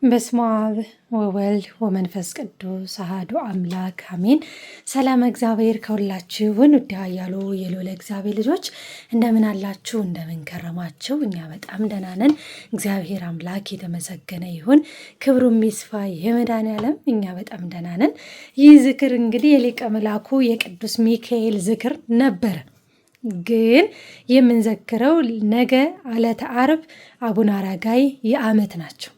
በስመ አብ ወወልድ ወመንፈስ ቅዱስ አሐዱ አምላክ አሜን። ሰላም እግዚአብሔር ከሁላችሁ ውድ ያሉ የልዑል እግዚአብሔር ልጆች እንደምን አላችሁ? እንደምን ከረማችሁ? እኛ በጣም ደህና ነን። እግዚአብሔር አምላክ የተመሰገነ ይሁን፣ ክብሩም ይስፋ የመድኃኔዓለም። እኛ በጣም ደህና ነን። ይህ ዝክር እንግዲህ የሊቀ መላኩ የቅዱስ ሚካኤል ዝክር ነበረ። ግን የምንዘክረው ነገ ዕለተ ዓርብ አቡነ አረጋዊ የዓመት ናቸው።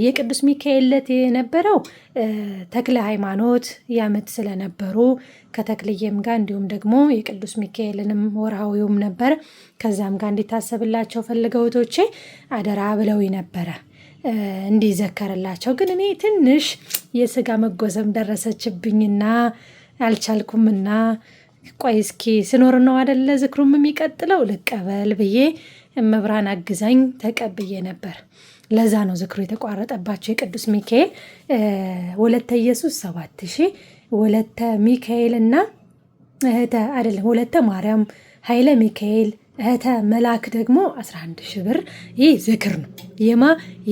የቅዱስ ሚካኤል ዕለት የነበረው ተክለ ሃይማኖት የዓመት ስለነበሩ ከተክልዬም ጋር እንዲሁም ደግሞ የቅዱስ ሚካኤልንም ወርሃዊውም ነበረ። ከዛም ጋር እንዲታሰብላቸው ፈልገውቶቼ አደራ ብለው ነበረ እንዲዘከርላቸው። ግን እኔ ትንሽ የስጋ መጎሰም ደረሰችብኝና አልቻልኩምና ቆይ እስኪ ስኖር ነው አደለ ዝክሩም የሚቀጥለው ልቀበል ብዬ መብራን አግዛኝ ተቀብዬ ነበር። ለዛ ነው ዝክሩ የተቋረጠባቸው። የቅዱስ ሚካኤል ወለተ ኢየሱስ 7000 ወለተ ሚካኤል እና እህተ አይደለም ወለተ ማርያም ኃይለ ሚካኤል እህተ መልአክ ደግሞ 11000 ብር። ይህ ዝክር ነው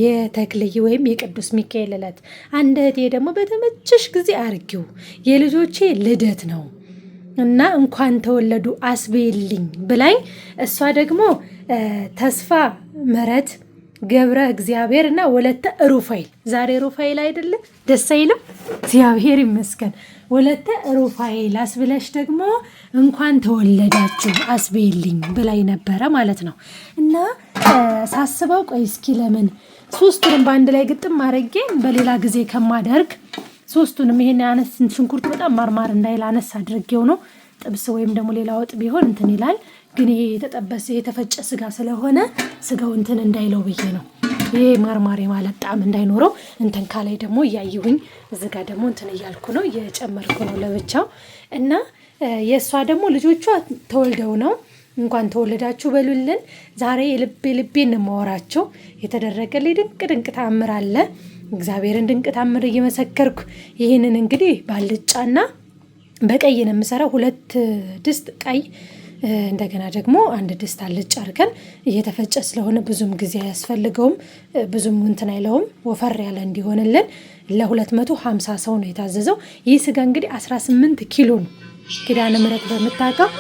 የተክልዬ ወይም የቅዱስ ሚካኤል ዕለት። አንድ እህቴ ደግሞ በተመቸሽ ጊዜ አርጊው የልጆቼ ልደት ነው እና እንኳን ተወለዱ አስቤልኝ ብላኝ፣ እሷ ደግሞ ተስፋ ምሕረት ገብረ እግዚአብሔር እና ወለተ ሩፋኤል። ዛሬ ሩፋኤል አይደለም? ደስ አይልም? እግዚአብሔር ይመስገን። ወለተ ሩፋኤል አስብለሽ ደግሞ እንኳን ተወለዳችሁ አስቤልኝ ብላኝ ነበረ ማለት ነው። እና ሳስበው ቆይ እስኪ ለምን ሶስቱንም በአንድ ላይ ግጥም አድርጌ በሌላ ጊዜ ከማደርግ ሶስቱንም ይሄን አነስ ሽንኩርት በጣም ማርማር እንዳይል አነስ አድርጌው ነው። ጥብስ ወይም ደግሞ ሌላ ወጥ ቢሆን እንትን ይላል። ግን ይሄ የተጠበሰ የተፈጨ ስጋ ስለሆነ ስጋው እንትን እንዳይለው ብዬ ነው። ይሄ ማርማር ማለት ጣዕም እንዳይኖረው እንትን ካላይ ደግሞ እያየሁኝ እዚህ ጋር ደግሞ እንትን እያልኩ ነው እየጨመርኩ ነው ለብቻው። እና የእሷ ደግሞ ልጆቿ ተወልደው ነው። እንኳን ተወለዳችሁ በሉልን። ዛሬ የልቤን ማወራቸው የተደረገልኝ ድንቅ ተአምር አለ። እግዚአብሔርን ድንቅ ተአምር እየመሰከርኩ ይህንን እንግዲህ ባልጫና በቀይ ነው የምሰራው። 2 ድስት ቀይ እንደገና ደግሞ 1 ድስት አልጫ አድርገን እየተፈጨ ስለሆነ ብዙም ጊዜ አያስፈልገውም፣ ብዙም እንትን አይለውም። ወፈር ያለ እንዲሆንልን ለ250 ሰው ነው የታዘዘው። ይህ ስጋ እንግዲህ 18 ኪሎ ነው። ኪዳነ ምሕረት በምታውቀው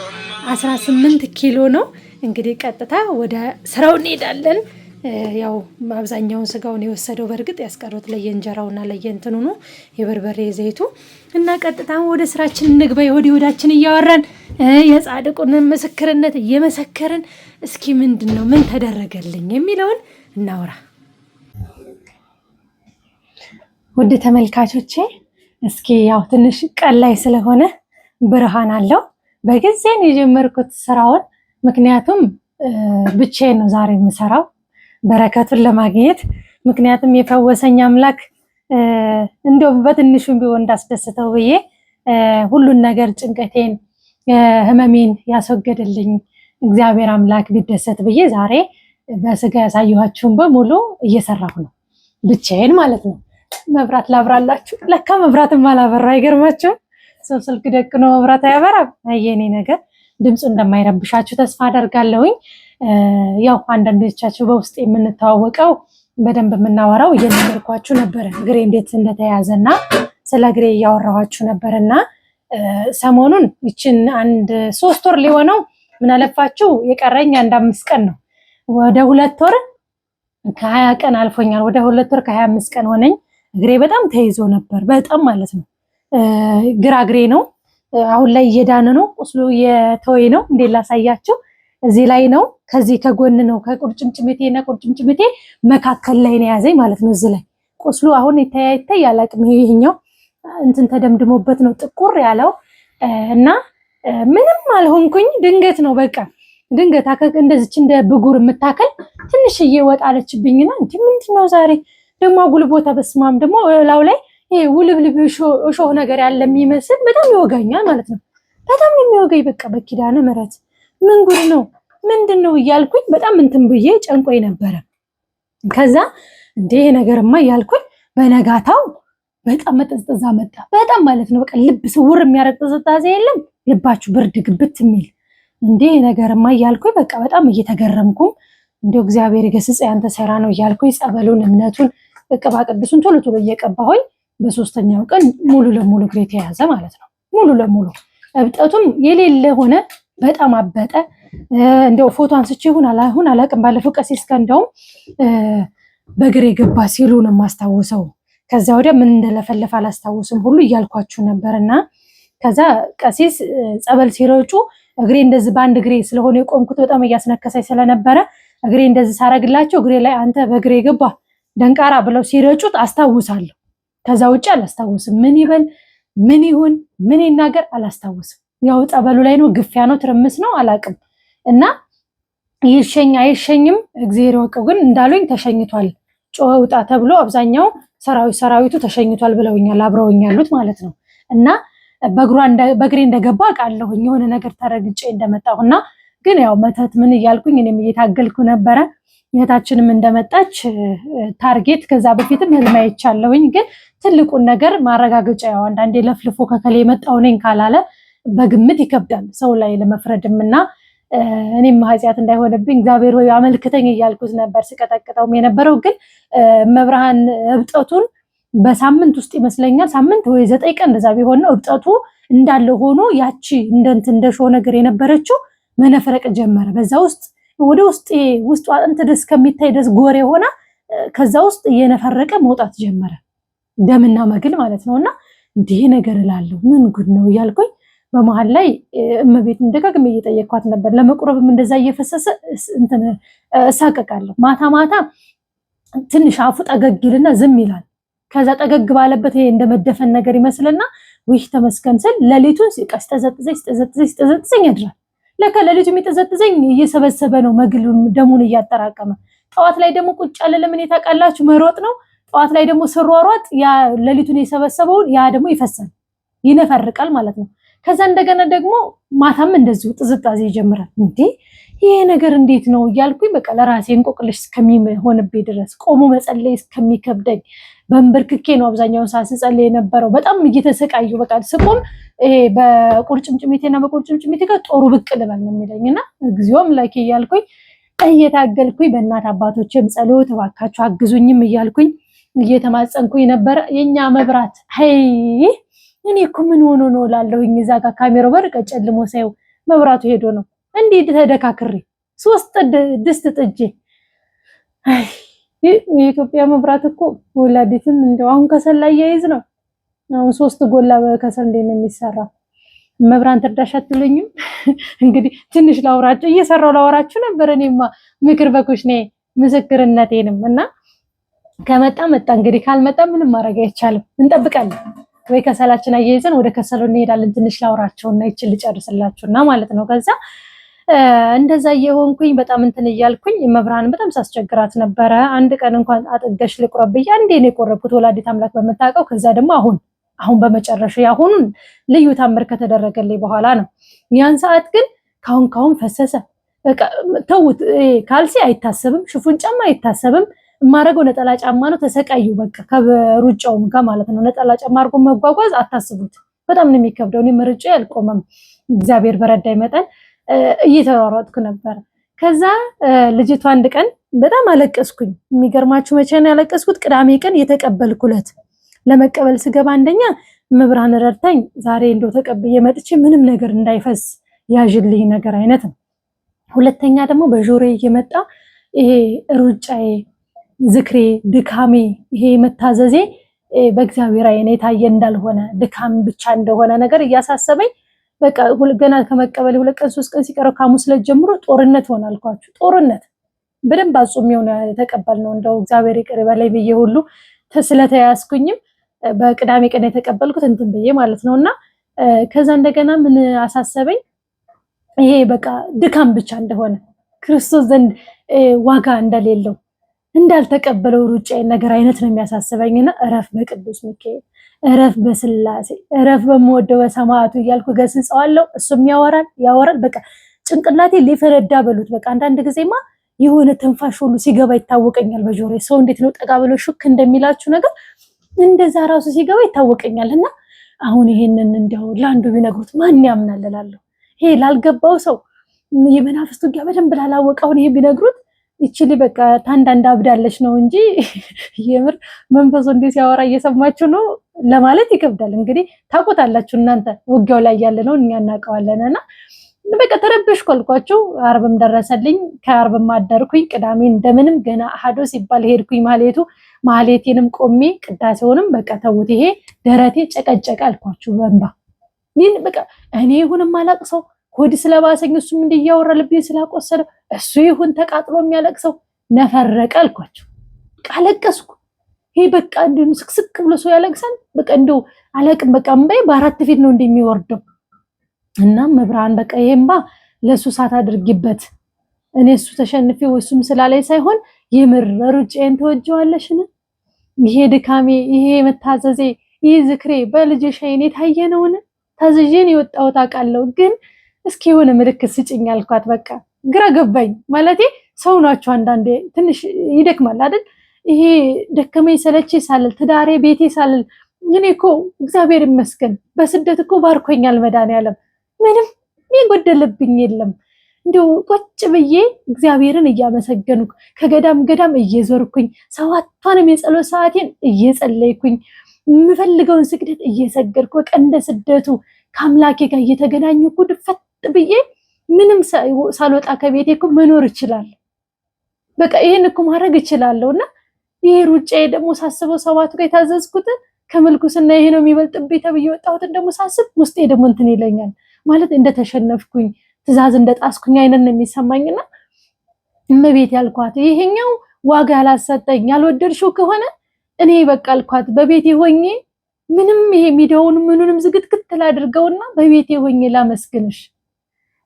18 ኪሎ ነው። እንግዲህ ቀጥታ ወደ ስራው እንሄዳለን። ያው አብዛኛውን ስጋውን የወሰደው በእርግጥ ያስቀሩት ለየእንጀራውና ለየእንትኑ ነው የበርበሬ ዘይቱ። እና ቀጥታ ወደ ስራችን እንግባ። ወዲያችን እያወራን የጻድቁን ምስክርነት እየመሰከርን እስኪ ምንድን ነው ምን ተደረገልኝ የሚለውን እናውራ። ውድ ተመልካቾቼ እስኪ ያው ትንሽ ቀን ላይ ስለሆነ ብርሃን አለው በጊዜን የጀመርኩት ስራውን። ምክንያቱም ብቻዬን ነው ዛሬ የምሰራው በረከቱን ለማግኘት። ምክንያቱም የፈወሰኝ አምላክ እንደው በትንሹም ቢሆን እንዳስደስተው ብዬ ሁሉን ነገር ጭንቀቴን ህመሜን ያስወገደልኝ እግዚአብሔር አምላክ ቢደሰት ብዬ ዛሬ በስጋ ያሳየኋችሁን በሙሉ እየሰራሁ ነው ብቻዬን ማለት ነው። መብራት ላብራላችሁ። ለካ መብራትም አላበራ። አይገርማችሁም? ሰው ስልክ ደቅኖ መብራት አያበራም። አየኔ ነገር ድምፁ እንደማይረብሻችሁ ተስፋ አደርጋለሁኝ። ያው አንዳንዶቻችሁ በውስጥ የምንተዋወቀው በደንብ የምናወራው እየነገርኳችሁ ነበረ እግሬ እንዴት እንደተያዘና ስለ እግሬ እያወራኋችሁ ነበርና ሰሞኑን ይችን 3 ወር ሊሆነው ምን አለፋችሁ የቀረኝ 5 ቀን ነው። ወደ 2 ወር ከ20 ቀን አልፎኛል። ወደ 2 ወር ከ25 ቀን ሆነኝ። እግሬ በጣም ተይዞ ነበር፣ በጣም ማለት ነው። ግራ እግሬ ነው። አሁን ላይ እየዳነ ነው። ቁስሉ የተወይ ነው። እንዴት ላሳያችሁ? እዚህ ላይ ነው። ከዚህ ከጎን ነው ከቁርጭምጭሚቴና ቁርጭምጭሚቴ መካከል ላይ ነው ያዘኝ ማለት ነው። እዚህ ላይ ቁስሉ አሁን ይታይ ያላቅም። ይሄኛው እንትን ተደምድሞበት ነው ጥቁር ያለው እና ምንም አልሆንኩኝ። ድንገት ነው በቃ ድንገት እንደዚች እንደ ብጉር የምታከል ትንሽዬ ወጣለችብኝና እንዴ ምንድነው ዛሬ ደግሞ አጉል ቦታ በስማም ደግሞ ላው ላይ ይሄ ውልብልብ እሾህ ነገር ያለ የሚመስል በጣም ይወጋኛል ማለት ነው። በጣም የሚወጋኝ በቃ በኪዳነ ምሕረት ምን ጉድ ነው ምንድነው እያልኩኝ በጣም እንትን ብዬ ጨንቆኝ ነበረ። ከዛ እንዴ ነገርማ እያልኩኝ በነጋታው በጣም መጠዝጠዛ መጣ። በጣም ማለት ነው በቃ ልብ ስውር የሚያረግ ጥዝጣዜ የለም፣ ልባችሁ ብርድ ግብት የሚል እንዴ ነገርማ እያልኩኝ በቃ በጣም እየተገረምኩም እንደው እግዚአብሔር ይገስጽ ያንተ ሰራ ነው እያልኩኝ ጸበሉን እምነቱን ቅባ ቅዱሱን ቶሎ ቶሎ እየቀባሁኝ በሶስተኛው ቀን ሙሉ ለሙሉ እግሬ ተያዘ ማለት ነው። ሙሉ ለሙሉ እብጠቱም የሌለ ሆነ። በጣም አበጠ። እንደው ፎቶ አንስቼ ይሁን አላቅም። ባለፈው ቀሲስ ጋር እንደውም በእግሬ ገባ ሲሉ ነው የማስታውሰው። ከዛ ወዲያ ምን እንደለፈለፈ አላስታውስም ሁሉ እያልኳችሁ ነበርና ከዛ ቀሲስ ጸበል ሲረጩ እግሬ እንደዚህ በአንድ እግሬ ስለሆነ የቆምኩት በጣም እያስነከሰኝ ስለነበረ እግሬ እንደዚህ ሳረግላቸው እግሬ ላይ አንተ በእግሬ ገባ ደንቃራ ብለው ሲረጩት አስታውሳለሁ። ከዛ ውጭ አላስታውስም። ምን ይበል ምን ይሁን ምን ይናገር አላስታውስም። ያው ጸበሉ ላይ ነው፣ ግፊያ ነው፣ ትርምስ ነው አላቅም። እና ይሸኝ አይሸኝም እግዚአብሔር ወቀው። ግን እንዳሉኝ ተሸኝቷል፣ ጮኸ ውጣ ተብሎ አብዛኛው ሰራዊቱ ተሸኝቷል ብለውኛል፣ አብረውኝ ያሉት ማለት ነው። እና በእግሬ እንደገባ ቃለሁኝ የሆነ ነገር ተረግጬ እንደመጣሁና ግን ያው መተት ምን እያልኩኝ እኔም እየታገልኩ ነበረ። እህታችንም እንደመጣች ታርጌት ከዛ በፊትም ህልም አይቻለሁኝ። ግን ትልቁን ነገር ማረጋገጫ ያው አንዳንዴ ለፍልፎ ከከሌ የመጣው ነኝ ካላለ በግምት ይከብዳል ሰው ላይ ለመፍረድም እና እኔም ኃጢአት እንዳይሆንብኝ እግዚአብሔር ወይ አመልክተኝ እያልኩት ነበር ስቀጠቅጠውም የነበረው። ግን መብርሃን እብጠቱን በሳምንት ውስጥ ይመስለኛል 8 ወይ 9 ቀን እንደዛ ቢሆን ነው እብጠቱ እንዳለ ሆኖ ያቺ እንደሾ ነገር የነበረችው መነፈረቅ ጀመረ። በዛ ውስጥ ወደ ውስጡ አጥንት ድረስ ከሚታይ ድረስ ጎሬ ሆና ከዛ ውስጥ እየነፈረቀ መውጣት ጀመረ፣ ደምና መግል ማለት ነውና እንዲህ ነገር እላለሁ ምን ጉድ ነው እያልኩኝ በመሃል ላይ እመቤትን ደጋግሜ እየጠየኳት ነበር። ለመቁረብም እንደዛ እየፈሰሰ እንትን እሳቀቃለሁ። ማታ ማታ ትንሽ አፉ ጠገግልና ዝም ይላል። ከዛ ጠገግ ባለበት ይሄ እንደመደፈን ነገር ይመስልና ውይ ተመስገን ስል ሌሊቱን ሲቀስ ተዘጥዘኝ ያድራል። ለካ ሌሊቱ የሚጠዘጥዘኝ እየሰበሰበ ነው መግሉን ደሙን እያጠራቀመ። ጠዋት ላይ ደግሞ ቁጭ ያለ ለምን ታውቃላችሁ መሮጥ ነው። ጠዋት ላይ ደግሞ ስሯሯጥ ያ ሌሊቱን የሰበሰበውን ያ ደግሞ ይፈሳል ይነፈርቃል ማለት ነው። ከዛ እንደገና ደግሞ ማታም እንደዚሁ ጥዝጣዜ ይጀምራል። እንዴ ይሄ ነገር እንዴት ነው እያልኩኝ በቃ ለራሴ እንቆቅልሽ እስከሚሆንብኝ ድረስ ቆሞ መጸለይ እስከሚከብደኝ በእንብርክኬ ነው አብዛኛውን ሰዓት ስጸልይ የነበረው። በጣም እየተሰቃዩ በቃ ስቆም ይሄ በቁርጭምጭሚቴና በቁርጭምጭሚቴ ጋር ጦሩ ብቅ ልበል ነው የሚለኝና እግዚኦም ላኪ እያልኩኝ እየታገልኩኝ በእናት አባቶችም ጸሎት እባካችሁ አግዙኝም እያልኩኝ እየተማጸንኩኝ ነበር። የኛ መብራት እኔ እኮ ምን ሆኖ ነው ላለሁኝ እዛ ጋር ካሜራው በርቀ ጨልሞ ሳይው መብራቱ ሄዶ ነው እንዲህ ተደካክሬ 3 ድስት ጥጄ። የኢትዮጵያ መብራት እኮ ወላዲትን እንደው አሁን ከሰል ላይ ያይዝ ነው። አሁን 3 ጎላ በከሰል እንዴት ነው የሚሰራ? መብራን ትርዳሽ አትሉኝም? እንግዲህ ትንሽ ላውራችሁ እየሰራው ላወራችሁ ነበር። እኔማ ምክር በኩሽኔ ምስክርነቴንም እና ከመጣ መጣ እንግዲህ ካልመጣ ምንም ማድረግ አይቻልም። እንጠብቃለን ወይ ከሰላችን አያይዘን ወደ ከሰሉ እንሄዳለን። ትንሽ ላውራቸውና ይችል ልጨርስላችሁና ማለት ነው። ከዛ እንደዛ የሆንኩኝ በጣም እንትን እያልኩኝ መብራን በጣም ሳስቸግራት ነበረ። አንድ ቀን እንኳን አጥገሽ ልቁረብ ብዬ አንዴ ነው የቆረብኩት ወላዲት አምላክ በመታቀው። ከዛ ደግሞ አሁን በመጨረሻ ያሁኑን ልዩ ታምር ከተደረገልኝ በኋላ ነው። ያን ሰዓት ግን ካሁን ፈሰሰ። በቃ ተውት። ካልሲ አይታሰብም፣ ሽፉን ጫማ አይታሰብም። ማረገው ነጠላ ጫማ ነው። ተሰቃዩ በቃ ከሩጫውም ጋር ማለት ነው። ነጠላ ጫማ አድርጎ መጓጓዝ አታስቡት፣ በጣም ነው የሚከብደው። እኔ ምርጫ አልቆመም። እግዚአብሔር በረዳይ መጠን እየተሯሯጥኩ ነበር። ከዛ ልጅቷ አንድ ቀን በጣም አለቀስኩኝ። የሚገርማችሁ መቼ ነው ያለቀስኩት? ቅዳሜ ቀን የተቀበልኩለት ለመቀበል ስገባ አንደኛ መብራን ረድታኝ ዛሬ እንደው ተቀብዬ መጥቼ ምንም ነገር እንዳይፈስ ያዥልኝ ነገር አይነት ነው። ሁለተኛ ደግሞ በጆሮዬ እየመጣ ይሄ ሩጫዬ፣ ዝክሬ፣ ድካሜ፣ ይሄ መታዘዜ በእግዚአብሔር አይኔ የታየ እንዳልሆነ ድካም ብቻ እንደሆነ ነገር እያሳሰበኝ በቃ ገና ከመቀበል 2 ቀን 3 ቀን ሲቀረው ከሐሙስ ዕለት ጀምሮ ጦርነት ሆነ አልኳችሁ። ጦርነት በደንብ አጹሜው ነው የተቀበልነው። እንደው እግዚአብሔር ይቅር በላይ ብዬ ሁሉ ስለተያዝኩኝም በቅዳሜ ቀን የተቀበልኩት እንትን ብዬ ማለት ነውና ከዛ እንደገና ምን አሳሰበኝ? ይሄ በቃ ድካም ብቻ እንደሆነ ክርስቶስ ዘንድ ዋጋ እንደሌለው እንዳልተቀበለው ሩጫ ነገር አይነት ነው የሚያሳስበኝና እረፍ በቅዱስ ሚካኤል፣ እረፍ በስላሴ፣ እረፍ በመወደው በሰማዕቱ እያልኩ ገስጸዋለሁ። እሱም ያወራል። በቃ ጭንቅላቴ ሊፈነዳ በሉት። በቃ አንዳንድ ጊዜማ የሆነ ትንፋሽ ሁሉ ሲገባ ይታወቀኛል በጆሮዬ። ሰው እንዴት ነው ጠጋ ብሎ ሹክ እንደሚላችሁ ነገር እንደዛ ራሱ ሲገባ ይታወቀኛል። እና አሁን ይሄንን እንዲያው ለአንዱ ቢነግሩት ማን ያምናል እላለሁ። ይሄ ላልገባው ሰው የመናፍስት ውጊያ በደንብ ላላወቀ አሁን ይሄ ቢነግሩት ይችሊ በቃ ታንዳንድ አብዳለች ነው እንጂ የምር መንፈሱ እንዲህ ሲያወራ እየሰማችሁ ነው ለማለት ይከብዳል። እንግዲህ ታውቁታላችሁ እናንተ ውጊያው ላይ ያለ ነው እኛ እናውቀዋለንና በቃ ተረበሽኩ አልኳችሁ። ዓርብም ደረሰልኝ። ከዓርብም አደርኩኝ። ቅዳሜ እንደምንም ገና አሐዶ ሲባል ሄድኩኝ ማህሌቴንም ቆሜ ቅዳሴውንም በቃ ተውት። ይሄ ደረቴ ጨቀጨቀ አልኳችሁ በእንባ ይህን በቃ እኔ ይሁንም አላቅሰው ሆድ ስለባሰኝ እሱም እንዲያወራ ልቤን ስላቆሰለ እሱ ይሁን ተቃጥሎ የሚያለቅሰው ነፈረቀ አልኳችሁ። አለቀስኩ። ይሄ በቃ እንደው ስክስክ ብሎ ሰው ያለቅሳል። በቃ እንደው አለቅም በቃ እምባዬ በአራት ፊት ነው እንደሚወርደው እና መብራን በቃ ይሄንባ ለሱ ሳት አድርጊበት እኔ እሱ ተሸንፌ ወሱም ስላለኝ ሳይሆን የምር ሩጬን ተወጀዋለሽን ይሄ ድካሜ ይሄ መታዘዜ ይሄ ዝክሬ በልጅሽ አይኔ ታየነውን ታዝዤን የወጣው ታውቃለሁ ግን እስኪ የሆነ ምልክት ስጭኝ አልኳት። በቃ ግራ ገባኝ ማለቴ ሰው ናቸው አንዳንዴ ትንሽ ይደክማል አይደል ይሄ ደከመኝ ሰለቼ ሳልል ትዳሬ ቤቴ ሳልል እኔ እኮ እግዚአብሔር ይመስገን በስደት እኮ ባርኮኛል መድኃኒዓለም ምንም የጎደለብኝ የለም። እንደው ቁጭ ብዬ እግዚአብሔርን እያመሰገንኩ ከገዳም እየዞርኩኝ ሰዋቷንም የጸሎት ሰዓቴን እየጸለይኩኝ የምፈልገውን ስግደት እየሰገድኩ በቃ እንደ ስደቱ ከአምላኬ ጋር እየተገናኘሁ ድፈት ብዬ ምንም ሳልወጣ ከቤቴ እኮ መኖር እችላለሁ። በቃ ይሄን እኮ ማድረግ እችላለሁና ይሄ ሩጫዬ ደግሞ ሳስበው ሰዋቱ ጋር የታዘዝኩት ከመልኩስና ይሄ ነው የሚበልጥብኝ ተብዬ ወጣሁትን ደግሞ ሳስብ ውስጤ ደግሞ እንትን ይለኛል ማለት እንደተሸነፍኩኝ ትእዛዝ እንደጣስኩኝ አይነት ነው የሚሰማኝና እመቤት ያልኳት ይሄኛው ዋጋ ያላሰጠኝ ያልወደድሽው ከሆነ እኔ በቃ አልኳት በቤቴ ሆኜ ምንም ይሄ ሚዲያውን ምኑንም ዝግትግት ላድርገውና በቤቴ ሆኜ ላመስግንሽ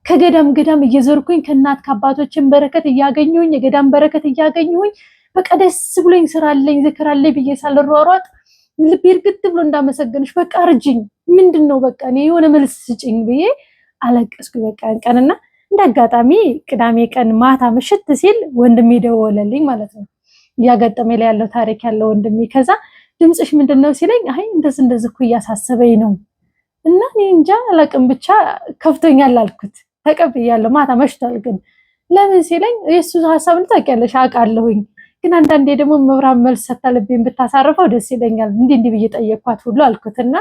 ከገዳም እየዘርኩኝ ከእናት ከአባቶችን በረከት እያገኘሁኝ የገዳም በረከት እያገኘሁኝ በቃ ደስ ብሎኝ ስራለኝ ዝክራለኝ ብዬ ሳልሯሯጥ ልቤ እርግጥ ብሎ እንዳመሰግንሽ በቃ እርጅኝ ምንድነው በቃ እኔ የሆነ መልስ ስጭኝ ብዬ አለቀስኩ። በቃ ቀንና እንዳጋጣሚ ቅዳሜ ቀን ማታ ምሽት ሲል ወንድሜ ደወለልኝ ማለት ነው። ያጋጠመ ላይ ያለው ታሪክ ያለው ወንድሜ ከዛ ድምጽሽ ምንድነው ሲለኝ አይ እንደዚህ እኮ እያሳሰበኝ ነው እና እኔ እንጃ አላቅም ብቻ ከፍቶኛል አልኩት። ተቀብያለሁ። ማታ መሽቷል ግን ለምን ሲለኝ የሱ ሐሳብን ታውቂያለሽ አውቃለሁኝ ግን አንዳንዴ ደግሞ መብራን መልስ ሰታለብኝ ብታሳርፈው ደስ ይለኛል እንዲህ ብዬ ጠየቅኳት ሁሉ አልኩትና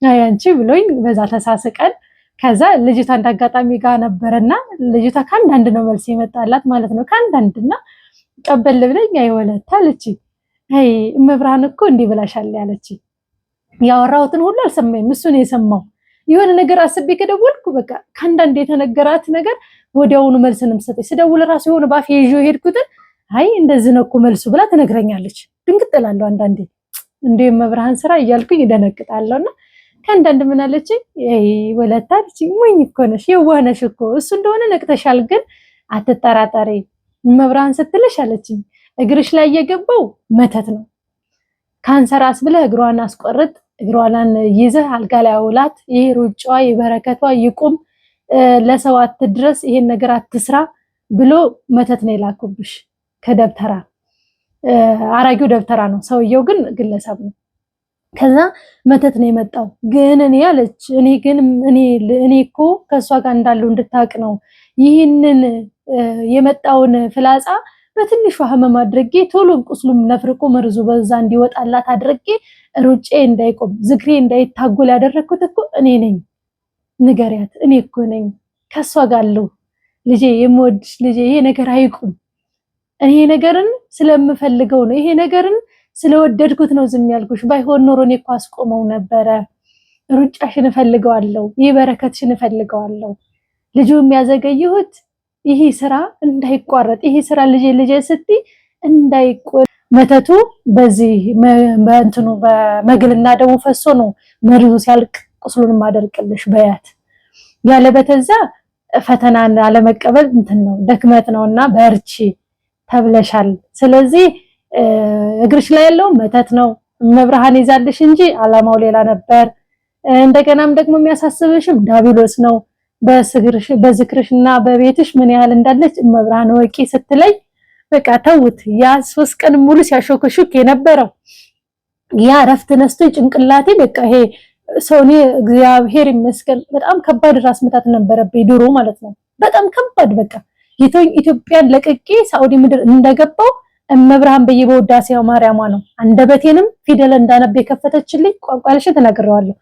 አያንቺ ብሎኝ በዛ ተሳስቀን ከዛ ልጅቷ እንዳጋጣሚ ጋር ነበርና ልጅቷ ከአንዳንድ ነው መልስ ይመጣላት ማለት ነው ከአንዳንድና ቀበል ብለኝ አይወለታ አለች። አይ መብራን እኮ እንዲህ ብላሻል ያለች ያወራሁትን ሁሉ አልሰማኝም እሱ ነው የሰማው። የሆነ ነገር አስቤ ከደወልኩ በቃ ከአንዳንድ የተነገራት ነገር ወዲያውኑ መልስንም ሰጠች። ስደውል ራሱ የሆነ ባፌ ይዤ ሄድኩት አይ እንደዚህ ነው እኮ መልሱ ብላ ትነግረኛለች። ድንግጥ እላለሁ አንዳንዴ እንደ መብራን ስራ እያልኩኝ ደነቅጣለሁና ከአንዳንድ ምን አለች አይ ወለታ አለች ሞኝ እኮ ነሽ የዋህ ነሽ እኮ እሱ እንደሆነ ነቅተሻል ግን አትጠራጠሪ መብራን ስትልሽ አለችኝ እግርሽ ላይ የገባው መተት ነው ካንሰር አስብለህ እግሯን አስቆርጥ እግሯን ይዘህ አልጋ ላይ አውላት ይሄ ሩጫዋ የበረከቷ ይቁም ለሰው አትድረስ ይሄን ነገር አትስራ ብሎ መተት ነው የላኩብሽ ከደብተራ አራጊው ደብተራ ነው ሰውየው ግን ግለሰብ ነው። ከዛ መተት ነው የመጣው ግን እኔ አለች እኔ እኮ ከሷ ጋር እንዳለው እንድታቅ ነው ይህንን የመጣውን ፍላጻ በትንሹ ህመም አድርጌ ቶሎ ቁስሉም ነፍርቆ መርዙ በዛ እንዲወጣላት አድርጌ ሩጬ እንዳይቆም ዝክሬ እንዳይታጎል ያደረኩት እኮ እኔ ነኝ ንገሪያት እኔ እኮ ነኝ ከሷ ጋር አለው ልጄ የምወድሽ ልጄ ይሄ ነገር አይቁም ይሄ ነገርን ስለምፈልገው ነው ይሄ ነገርን ስለወደድኩት ነው ዝም ያልኩሽ ባይሆን ኖሮ እኔ እኮ አስቆመው ነበረ ሩጫሽን እፈልገዋለሁ ይሄ በረከትሽን እፈልገዋለሁ ልጁ የሚያዘገይሁት ይሄ ስራ እንዳይቋረጥ ይሄ ስራ ልጄ ስትይ እንዳይቆር መተቱ በዚህ በእንትኑ በመግልና ደሙ ፈሶ ነው መርዙ ሲያልቅ ቁስሉን ማደርቅልሽ በያት ያለበተዛ ፈተናን አለመቀበል እንትን ነው ደክመት ነውና በርቺ ተብለሻል። ስለዚህ እግርሽ ላይ ያለው መተት ነው መብርሃን ይዛልሽ እንጂ አላማው ሌላ ነበር። እንደገናም ደግሞ የሚያሳስብሽም ዳቢሎስ ነው በዝክርሽና በቤትሽ ምን ያህል እንዳለች መብርሃን ወቂ ስትለይ በቃ ተውት። ያ 3 ቀን ሙሉ ሲያሾክሹክ የነበረው ያ ረፍት ነስቶ ጭንቅላቴ በቃ ይሄ ሰውኔ እግዚአብሔር ይመስገን በጣም ከባድ ራስ ምታት ነበረብኝ ድሮ ማለት ነው። በጣም ከባድ በቃ ጌቶኝ ኢትዮጵያን ለቅቄ ሳውዲ ምድር እንደገባው እመብርሃን በየበውዳሴው ማርያሟ ነው አንደበቴንም ፊደል እንዳነብ የከፈተችልኝ ቋንቋልሽ ተናግረዋለሁ።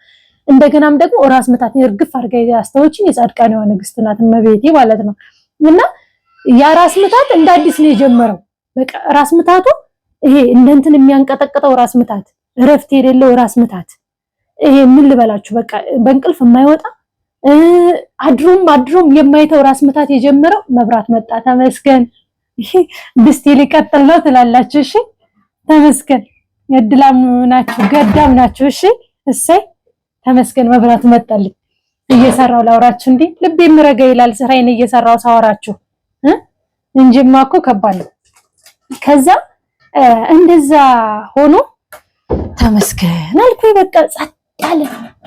እንደገናም ደግሞ ራስ ምታት ይርግፍ አድርጋ ያስተውችኝ የጻድቃኔዋ ንግስት ናት እመቤቴ ማለት ነው። እና ያ ራስ ምታት እንደ አዲስ ነው የጀመረው። በቃ ራስ ምታቱ ይሄ እንደንትን የሚያንቀጠቅጠው ራስ ምታት እረፍት የሌለው ራስ ምታት ይሄ ምን ልበላችሁ በቃ በእንቅልፍ የማይወጣ አድሮም የማይተው ራስ ምታት የጀመረው መብራት መጣ። ተመስገን። እሺ ብስቲ ሊቀጥል ነው ትላላችሁ። እሺ ተመስገን። እድላም ናችሁ ገዳም ናችሁ። እሺ እሰይ ተመስገን። መብራት መጣልኝ። እየሰራው ላውራችሁ እንዴ ልቤ ምረጋ ይላል ስራዬን እየሰራው ሳወራችሁ እንጂማ እኮ ከባድ ነው። ከዛ እንደዛ ሆኖ ተመስገን አልኩኝ። በቃ ጸጥ ያለ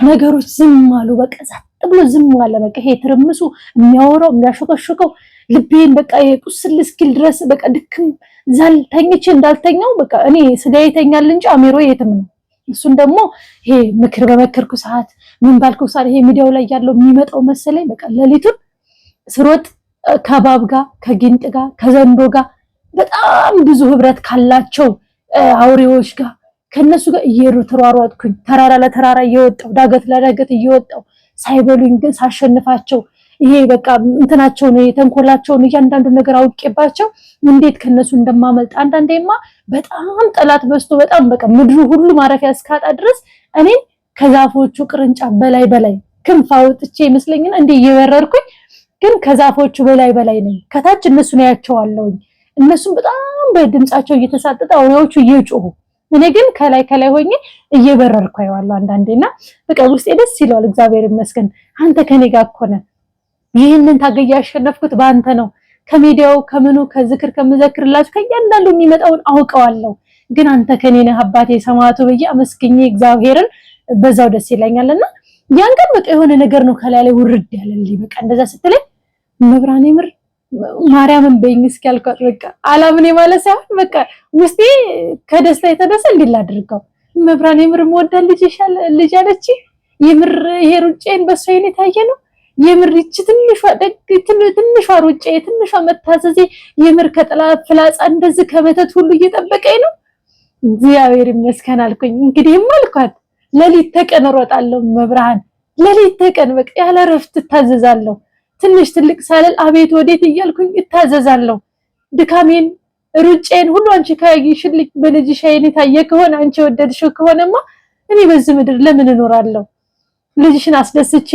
ነገሮች ዝም አሉ። በቃ ጸጥ ብሎ ዝም አለ። በቃ ይሄ ትርምሱ የሚያወራው የሚያሾከሽከው ልቤን በቃ የቁስል እስኪል ድረስ በቃ ድክም ዛል ተኝቼ እንዳልተኛው በቃ እኔ ስጋዬ ይተኛል እንጂ አሜሮ የትም ነው። እሱን ደግሞ ይሄ ምክር በመከርኩ ሰዓት ምን ባልኩ ሰዓት ይሄ ሚዲያው ላይ ያለው የሚመጣው መሰለኝ። በቃ ሌሊቱን ስሮጥ ከባብ ጋር ከጊንጥ ጋር ከዘንዶ ጋር በጣም ብዙ ህብረት ካላቸው አውሬዎች ጋር ከነሱ ጋር እየተሯሯጥኩኝ ተራራ ለተራራ እየወጣው ዳገት ለዳገት እየወጣው ሳይበሉኝ ግን ሳሸንፋቸው ይሄ በቃ እንትናቸው ነው የተንኮላቸው ነው እያንዳንዱ ነገር አውቄባቸው እንዴት ከነሱ እንደማመልጥ አንዳንዴማ በጣም ጠላት በስቶ በጣም በቃ ምድሩ ሁሉ ማረፊያ እስካጣ ድረስ እኔ ከዛፎቹ ቅርንጫፍ በላይ ክንፍ አውጥቼ ይመስለኝና እንዴ እየበረርኩኝ ግን ከዛፎቹ በላይ ነኝ። ከታች እነሱ ነው ያያቸዋለሁኝ። እነሱም በጣም በድምጻቸው እየተሳጠጠ አውሬዎቹ እየጮሁ እኔ ግን ከላይ ሆኜ እየበረርኩ አየዋለሁ አንዳንዴና በቃ ውስጤ ደስ ይላል። እግዚአብሔር ይመስገን አንተ ከኔ ጋር እኮ ነህ። ይህንን ታገያ ያሸነፍኩት በአንተ ነው። ከሚዲያው ከምኑ ከዝክር ከምዘክርላችሁ ከእያንዳንዱ የሚመጣውን አውቀዋለሁ። ግን አንተ ከኔ ነህ አባቴ ሰማዕቱ ብዬ አመስግኜ እግዚአብሔርን በዛው ደስ ይለኛልና ያን ቀን በቃ የሆነ ነገር ነው ከላይ ውርድ ያለልኝ። በቃ እንደዛ ስትለኝ መብራኔ ምር ማርያምን በይኝ እስኪ አልኳት። በቃ አላምን ማለት ሳይሆን በቃ ውስጤ ከደስታ የተነሳ እንዲል አድርገው መብራኔ ምር ወዳል ልጅ አለች። የምር ይሄ ሩጬን በሷ አይኔ ታየ ነው የምር ይች ትንሿ ሩጬ ትንሿ መታዘዜ የምር ከጠላት ፍላጻ እንደዚህ ከመተት ሁሉ እየጠበቀኝ ነው። እግዚአብሔር ይመስገን አልኩኝ። እንግዲህም አልኳት ለሊት ተቀን እሮጣለሁ መብራን ለሊት ተቀን በቃ ያለ ረፍት እታዘዛለሁ። ትንሽ ትልቅ ሳልል አቤት ወዴት እያልኩኝ እታዘዛለሁ። ድካሜን ሩጬን ሁሉ አንቺ ካይሽልኝ በልጅሽ አይኔ ታየ ከሆነ አንቺ ወደድሽው ከሆነማ እኔ በዚህ ምድር ለምን እኖራለሁ? ልጅሽን አስደስቼ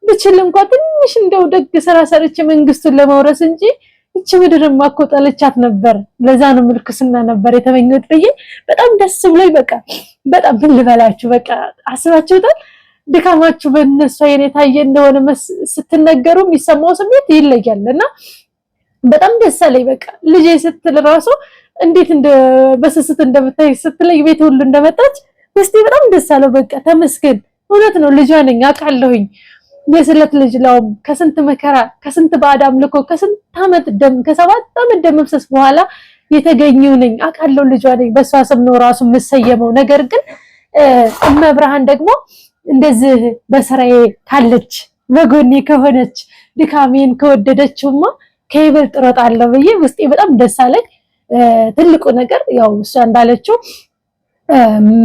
ብችል እንኳን ትንሽ እንደው ደግ ስራ ሰርቼ መንግስቱን ለመውረስ እንጂ እቺ ምድርማ እኮ ጠልቻት ነበር። ለዛ ነው ምልክስና ነበር የተመኘሁት ብዬ በጣም ደስ ብሎኝ በቃ በጣም ምን ልበላችሁ በቃ አስባችሁታል። ድካማችሁ በእነሱ አይኔ ታየ እንደሆነ ስትነገሩ የሚሰማው ስሜት ይለያልና በጣም ደስ አለኝ። በቃ ልጄ ስትል ራሱ እንዴት በስስት እንደምታይ ስትለይ ቤት ሁሉ እንደመጣች እስቲ በጣም ደስ አለው። በቃ ተመስገን። እውነት ነው ልጇ ነኝ አውቃለሁኝ። የስለት ልጅ ነው ከስንት መከራ ከስንት ባዕድ አምልኮ ከስንት ዓመት ከ7 ዓመት ደም መፍሰስ በኋላ የተገኘው ነኝ አውቃለሁ። ልጇ ነኝ በሷ ስም ነው ራሱ የምሰየመው። ነገር ግን እመብርሃን ደግሞ እንደዚህ በስራዬ ካለች በጎኔ ከሆነች ድካሜን ከወደደችውማ ከይበልጥ እሮጣለሁ ብዬ ውስጤ በጣም ደስ አለኝ። ትልቁ ነገር ያው እሷ እንዳለችው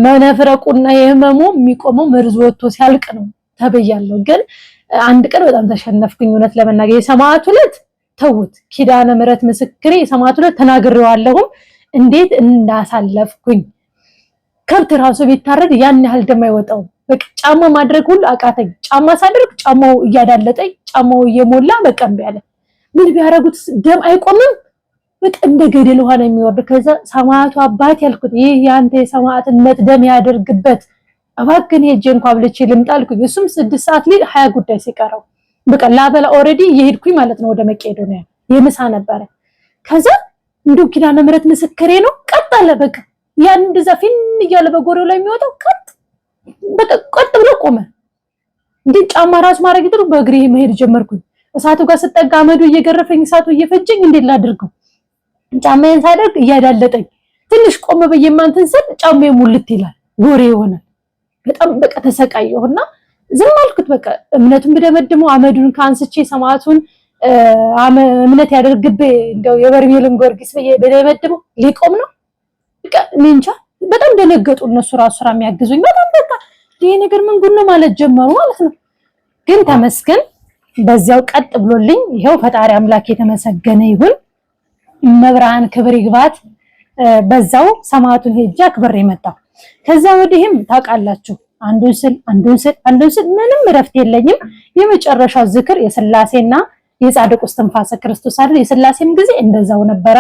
መነፍረቁና የህመሙ የሚቆመው መርዝ ወጥቶ ሲያልቅ ነው ተበያለሁ። ግን አንድ ቀን በጣም ተሸነፍኩኝ። እውነት ለመናገር የሰማዕቱ ዕለት ተውት፣ ኪዳነ ምሕረት ምስክሬ የሰማዕቱ ዕለት ተናግሬዋለሁ እንዴት እንዳሳለፍኩኝ። ከብት ራሱ ቢታረድ ያን ያህል ደም አይወጣው። በቃ ጫማ ማድረግ ሁሉ አቃተኝ። ጫማ ሳደርግ ጫማው እያዳለጠኝ ጫማው እየሞላ በቃ እምቢ አለ። ምን ቢያረጉት ደም አይቆምም። በቃ እንደ ገደል ውሃ ነው የሚወርድ። ከዛ ሰማዕቱ አባት ያልኩት ይህ ያንተ የሰማዕትነት ደም ያደርግበት እባክህ ሄጄ እንኳን ብልቼ ልምጣ አልኩኝ። እሱም 6 ሰዓት ላይ 20 ጉዳይ ሲቀረው በቃ ላበላ ኦሬዲ እየሄድኩኝ ማለት ነው ወደ መቄዶንያ የምሳ ነበረ። ከዛ እንዱ ኪዳነ ምሕረት ምስክሬ ነው ቀጠለ። በቃ ያን እንደዛ ፊን እያለ በጎሬው ላይ የሚወጣው ቀጥ ብሎ ቆመ። እንዴ ጫማ ራስ ማድረግ ይጥሩ በእግሬ መሄድ ጀመርኩኝ። እሳቱ ጋር ስጠጋ አመዱ እየገረፈኝ እሳቱ እየፈጀኝ እንዴት ላድርገው? ጫማዬን ሳደርግ እያዳለጠኝ ትንሽ ቆመ በየማንተን ስል ጫማዬ ሙልት ይላል ጎሬ ይሆናል። በጣም በቃ ተሰቃየሁና ዝም አልኩት። በቃ እምነቱን ብደመድመው አመዱን ካንስቼ ሰማዕቱን እምነት ያደርግብ እንደው የበርሜልን ጊዮርጊስ በደመደመው ሊቆም ነው። በቃ እኔ እንጃ በጣም ደነገጡ እነሱ ራሱ ስራ የሚያግዙኝ በጣም በቃ ይሄ ነገር ምን ጉድ ነው ማለት ጀመሩ ማለት ነው። ግን ተመስገን በዚያው ቀጥ ብሎልኝ ይሄው ፈጣሪ አምላክ የተመሰገነ ይሁን። መብራን ክብር ይግባት። በዛው ሰማዕቱን ሄጄ አክብሬ መጣሁ። ከዛ ወዲህም ታውቃላችሁ አንዱን ስል ምንም እረፍት የለኝም። የመጨረሻው ዝክር የሥላሴና የጻድቁ እስትንፋሰ ክርስቶስ አይደል? የሥላሴም ጊዜ እንደዛው ነበረ።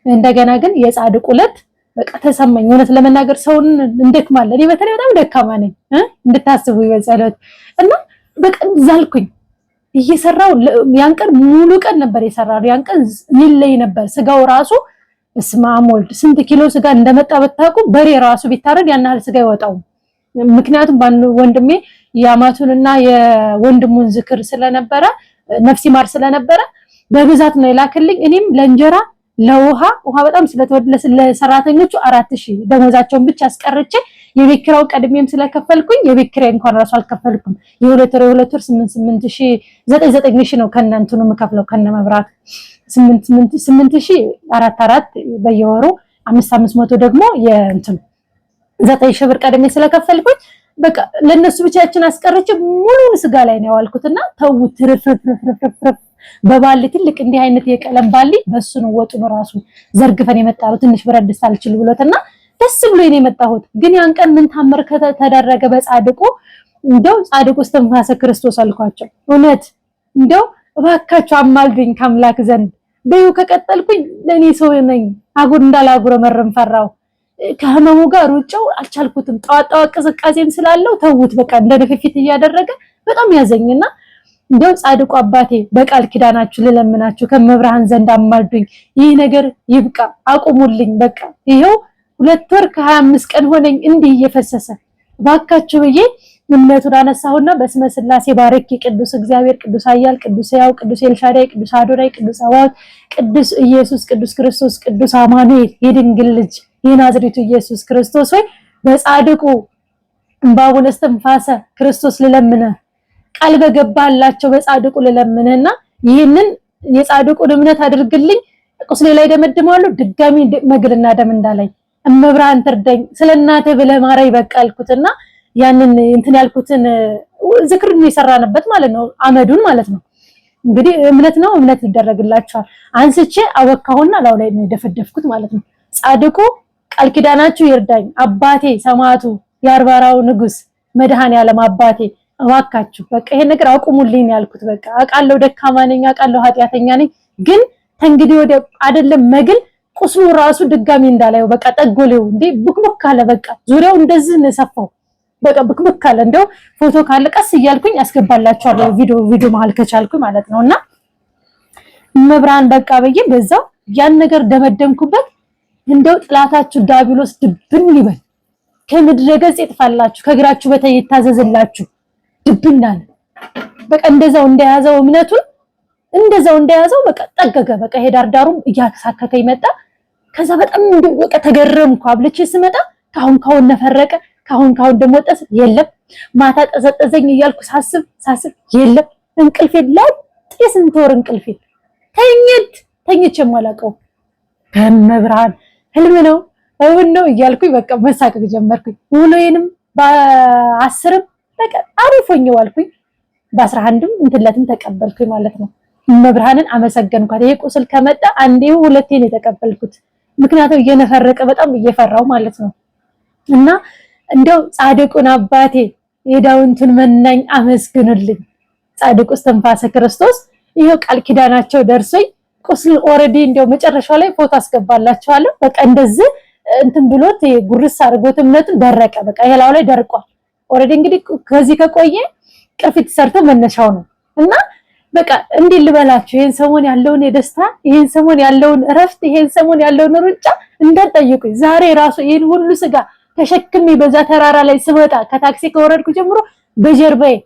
እንደገና ግን የጻድቁ ዕለት በቃ ተሰማኝ። እውነት ለመናገር ሰውን እንደክማለን። እኔ በተለይ በጣም ደካማ ነኝ እንድታስቡ ይበዛለት እና በቃ ዛልኩኝ እየሰራው ያን ቀን ሙሉ ቀን ነበር የሰራው። ያን ቀን ይለይ ነበር ስጋው ራሱ እስማም ወልድ ስንት ኪሎ ስጋ እንደመጣ በታውቁ በሬ ራሱ ቢታረድ ያን ያህል ስጋ ይወጣው። ምክንያቱም ወንድሜ የአማቱንና የወንድሙን ዝክር ስለነበረ ነፍሲ ማር ስለነበረ በብዛት ነው የላክልኝ። እኔም ለእንጀራ ለውሃ በጣም ስለተወደለ ለሰራተኞቹ 4000 ደሞዛቸውን ብቻ አስቀርቼ የቤት ኪራይ ቀድሜም ስለከፈልኩኝ የቤት ኪራይ እንኳን ራሱ አልከፈልኩም። የሁለት ወር 8000 9000 ነው ከነንቱኑ የምከፍለው ከነመብራት 8000 በየወሩ 5500 ደግሞ የእንትን 9000 ብር ቀድሜ ስለከፈልኩኝ በቃ ለነሱ ብቻችን አስቀርቼ ሙሉን ስጋ ላይ ነው ያዋልኩትና ተውት ትርፍርፍርፍርፍ በባሊ ትልቅ እንዲህ አይነት የቀለም ባሊ በሱ ነው ወጡን ራሱ ዘርግፈን የመጣው ትንሽ ብረት ድስት አልችል ብሎትና ደስ ብሎኝ ነው የመጣሁት። ግን ያን ቀን ምን ታምር ተደረገ በጻድቁ እንደው ጻድቁ እስትንፋሰ ክርስቶስ አልኳቸው። እውነት እንደው እባካችሁ አማልዱኝ ከአምላክ ዘንድ በዩ ከቀጠልኩኝ ለኔ ሰው ነኝ አጉር እንዳላጉረ መረም ፈራው። ከህመሙ ጋር ሩጫው አልቻልኩትም። ጣዋጣው ቅዝቃዜም ስላለው ተውት በቃ እንደ ንፍፊት እያደረገ በጣም ያዘኝና እንደው ጻድቁ አባቴ በቃል ኪዳናችሁ ልለምናችሁ ከመብርሃን ዘንድ አማልዱኝ። ይህ ነገር ይብቃ አቁሙልኝ። በቃ ይሄው 2 ወር ከ25 ቀን ሆነኝ እንዲህ እየፈሰሰ ባካችሁ ብዬ እምነቱን አነሳሁና በስመ ሥላሴ ባረኪ ቅዱስ እግዚአብሔር ቅዱስ ኃያል ቅዱስ ሕያው ቅዱስ ኤልሻዳይ ቅዱስ አዶናይ ቅዱስ አዋጅ ቅዱስ ኢየሱስ ቅዱስ ክርስቶስ ቅዱስ አማኑኤል የድንግል ልጅ የናዝሬቱ ኢየሱስ ክርስቶስ ሆይ በጻድቁ በአቡነ እስትንፋሰ ክርስቶስ ልለምነ ቃል በገባላቸው በጻድቁ ልለምነና ይህንን የጻድቁን እምነት አድርግልኝ። ቁስሌ ላይ ደመድማለሁ ድጋሚ መግልና ደም እንዳላይ እመብርሃን ትርዳኝ ስለናተ ብለህ ማረኝ በቃ አልኩትና ያንን እንትን ያልኩትን ዝክርን የሰራንበት ማለት ነው አመዱን ማለት ነው። እንግዲህ እምነት ነው እምነት ይደረግላችኋል። አንስቼ አወካሁና ላው ላይ ነው ደፈደፍኩት ማለት ነው። ጻድቁ ቃል ኪዳናችሁ ይርዳኝ አባቴ ሰማዕቱ የአርባራው ንጉስ መድኃኔዓለም አባቴ እባካችሁ በቃ ይሄን ነገር አቁሙልኝ ያልኩት። በቃ አውቃለሁ ደካማ ነኝ አውቃለሁ ኃጢአተኛ ነኝ፣ ግን ተንግዲህ ወደ አይደለም መግል ቁስሉ ራሱ ድጋሚ እንዳላየው በቃ ጠጎሌው እንዴ ብክብክ ካለ በቃ ዙሪያው እንደዚህ ነው ሰፋው በቃ ብክብክ ካለ እንደው ፎቶ ካለ ቀስ እያልኩኝ አስገባላችኋለሁ ቪዲዮ መሀል ከቻልኩኝ ማለት ነውና መብራን በቃ በየ በዛው ያን ነገር ደመደምኩበት። እንደው ጥላታችሁ ዲያብሎስ ድብን ይበል ከምድረ ገጽ ይጥፋላችሁ ከእግራችሁ በታይ ይታዘዝላችሁ ድብናል በቃ እንደዛው እንደያዘው እምነቱን እንደዛው እንደያዘው በቃ ጠገገ። በቃ ሄዳርዳሩም እያሳከከ ይመጣ። ከዛ በጣም በቃ ተገረምኩ። አብልቼ ስመጣ ካሁን ነፈረቀ ካሁን ደግሞ ጠስ የለም። ማታ ጠዘጠዘኝ እያልኩ ሳስብ የለም። እንቅልፌ ለጥስንት ወር እንቅልፌ ተኝቼ ማላቀው በመብርሃን ህልም ነው እውን ነው እያልኩኝ በቃ መሳቀቅ ጀመርኩኝ። ውሎዬንም በ10 በቃ አሪፎኝ ዋልኩኝ። በ11ም እንትለትም ተቀበልኩኝ ማለት ነው። መብርሃንን አመሰገንኳት። ይሄ ቁስል ከመጣ አንዴው ሁለቴ ነው የተቀበልኩት። ምክንያቱም እየነፈረቀ በጣም እየፈራው ማለት ነው። እና እንደው ጻድቁን አባቴ የዳውንቱን መናኝ አመስግኑልኝ። ጻድቁ እስትንፋሰ ክርስቶስ ይሄው ቃል ኪዳናቸው ደርሶኝ ቁስል ኦሬዲ እንደው መጨረሻው ላይ ፎቶ አስገባላችኋለሁ። በቃ እንደዚህ እንትን ብሎት ጉርስ አድርጎት እምነቱን ደረቀ። በቃ ይሄላው ላይ ደርቋል ኦሬዲ። እንግዲህ ከዚህ ከቆየ ቅርፊት ሰርቶ መነሻው ነው እና በቃ እንዲህ ልበላችሁ ይሄን ሰሞን ያለውን የደስታ ይሄን ሰሞን ያለውን እረፍት ይሄን ሰሞን ያለውን ሩጫ እንዳትጠይቁኝ። ዛሬ ራሱ ይሄን ሁሉ ስጋ ተሸክሜ በዛ ተራራ ላይ ስመጣ ከታክሲ ከወረድኩ ጀምሮ በጀርባዬ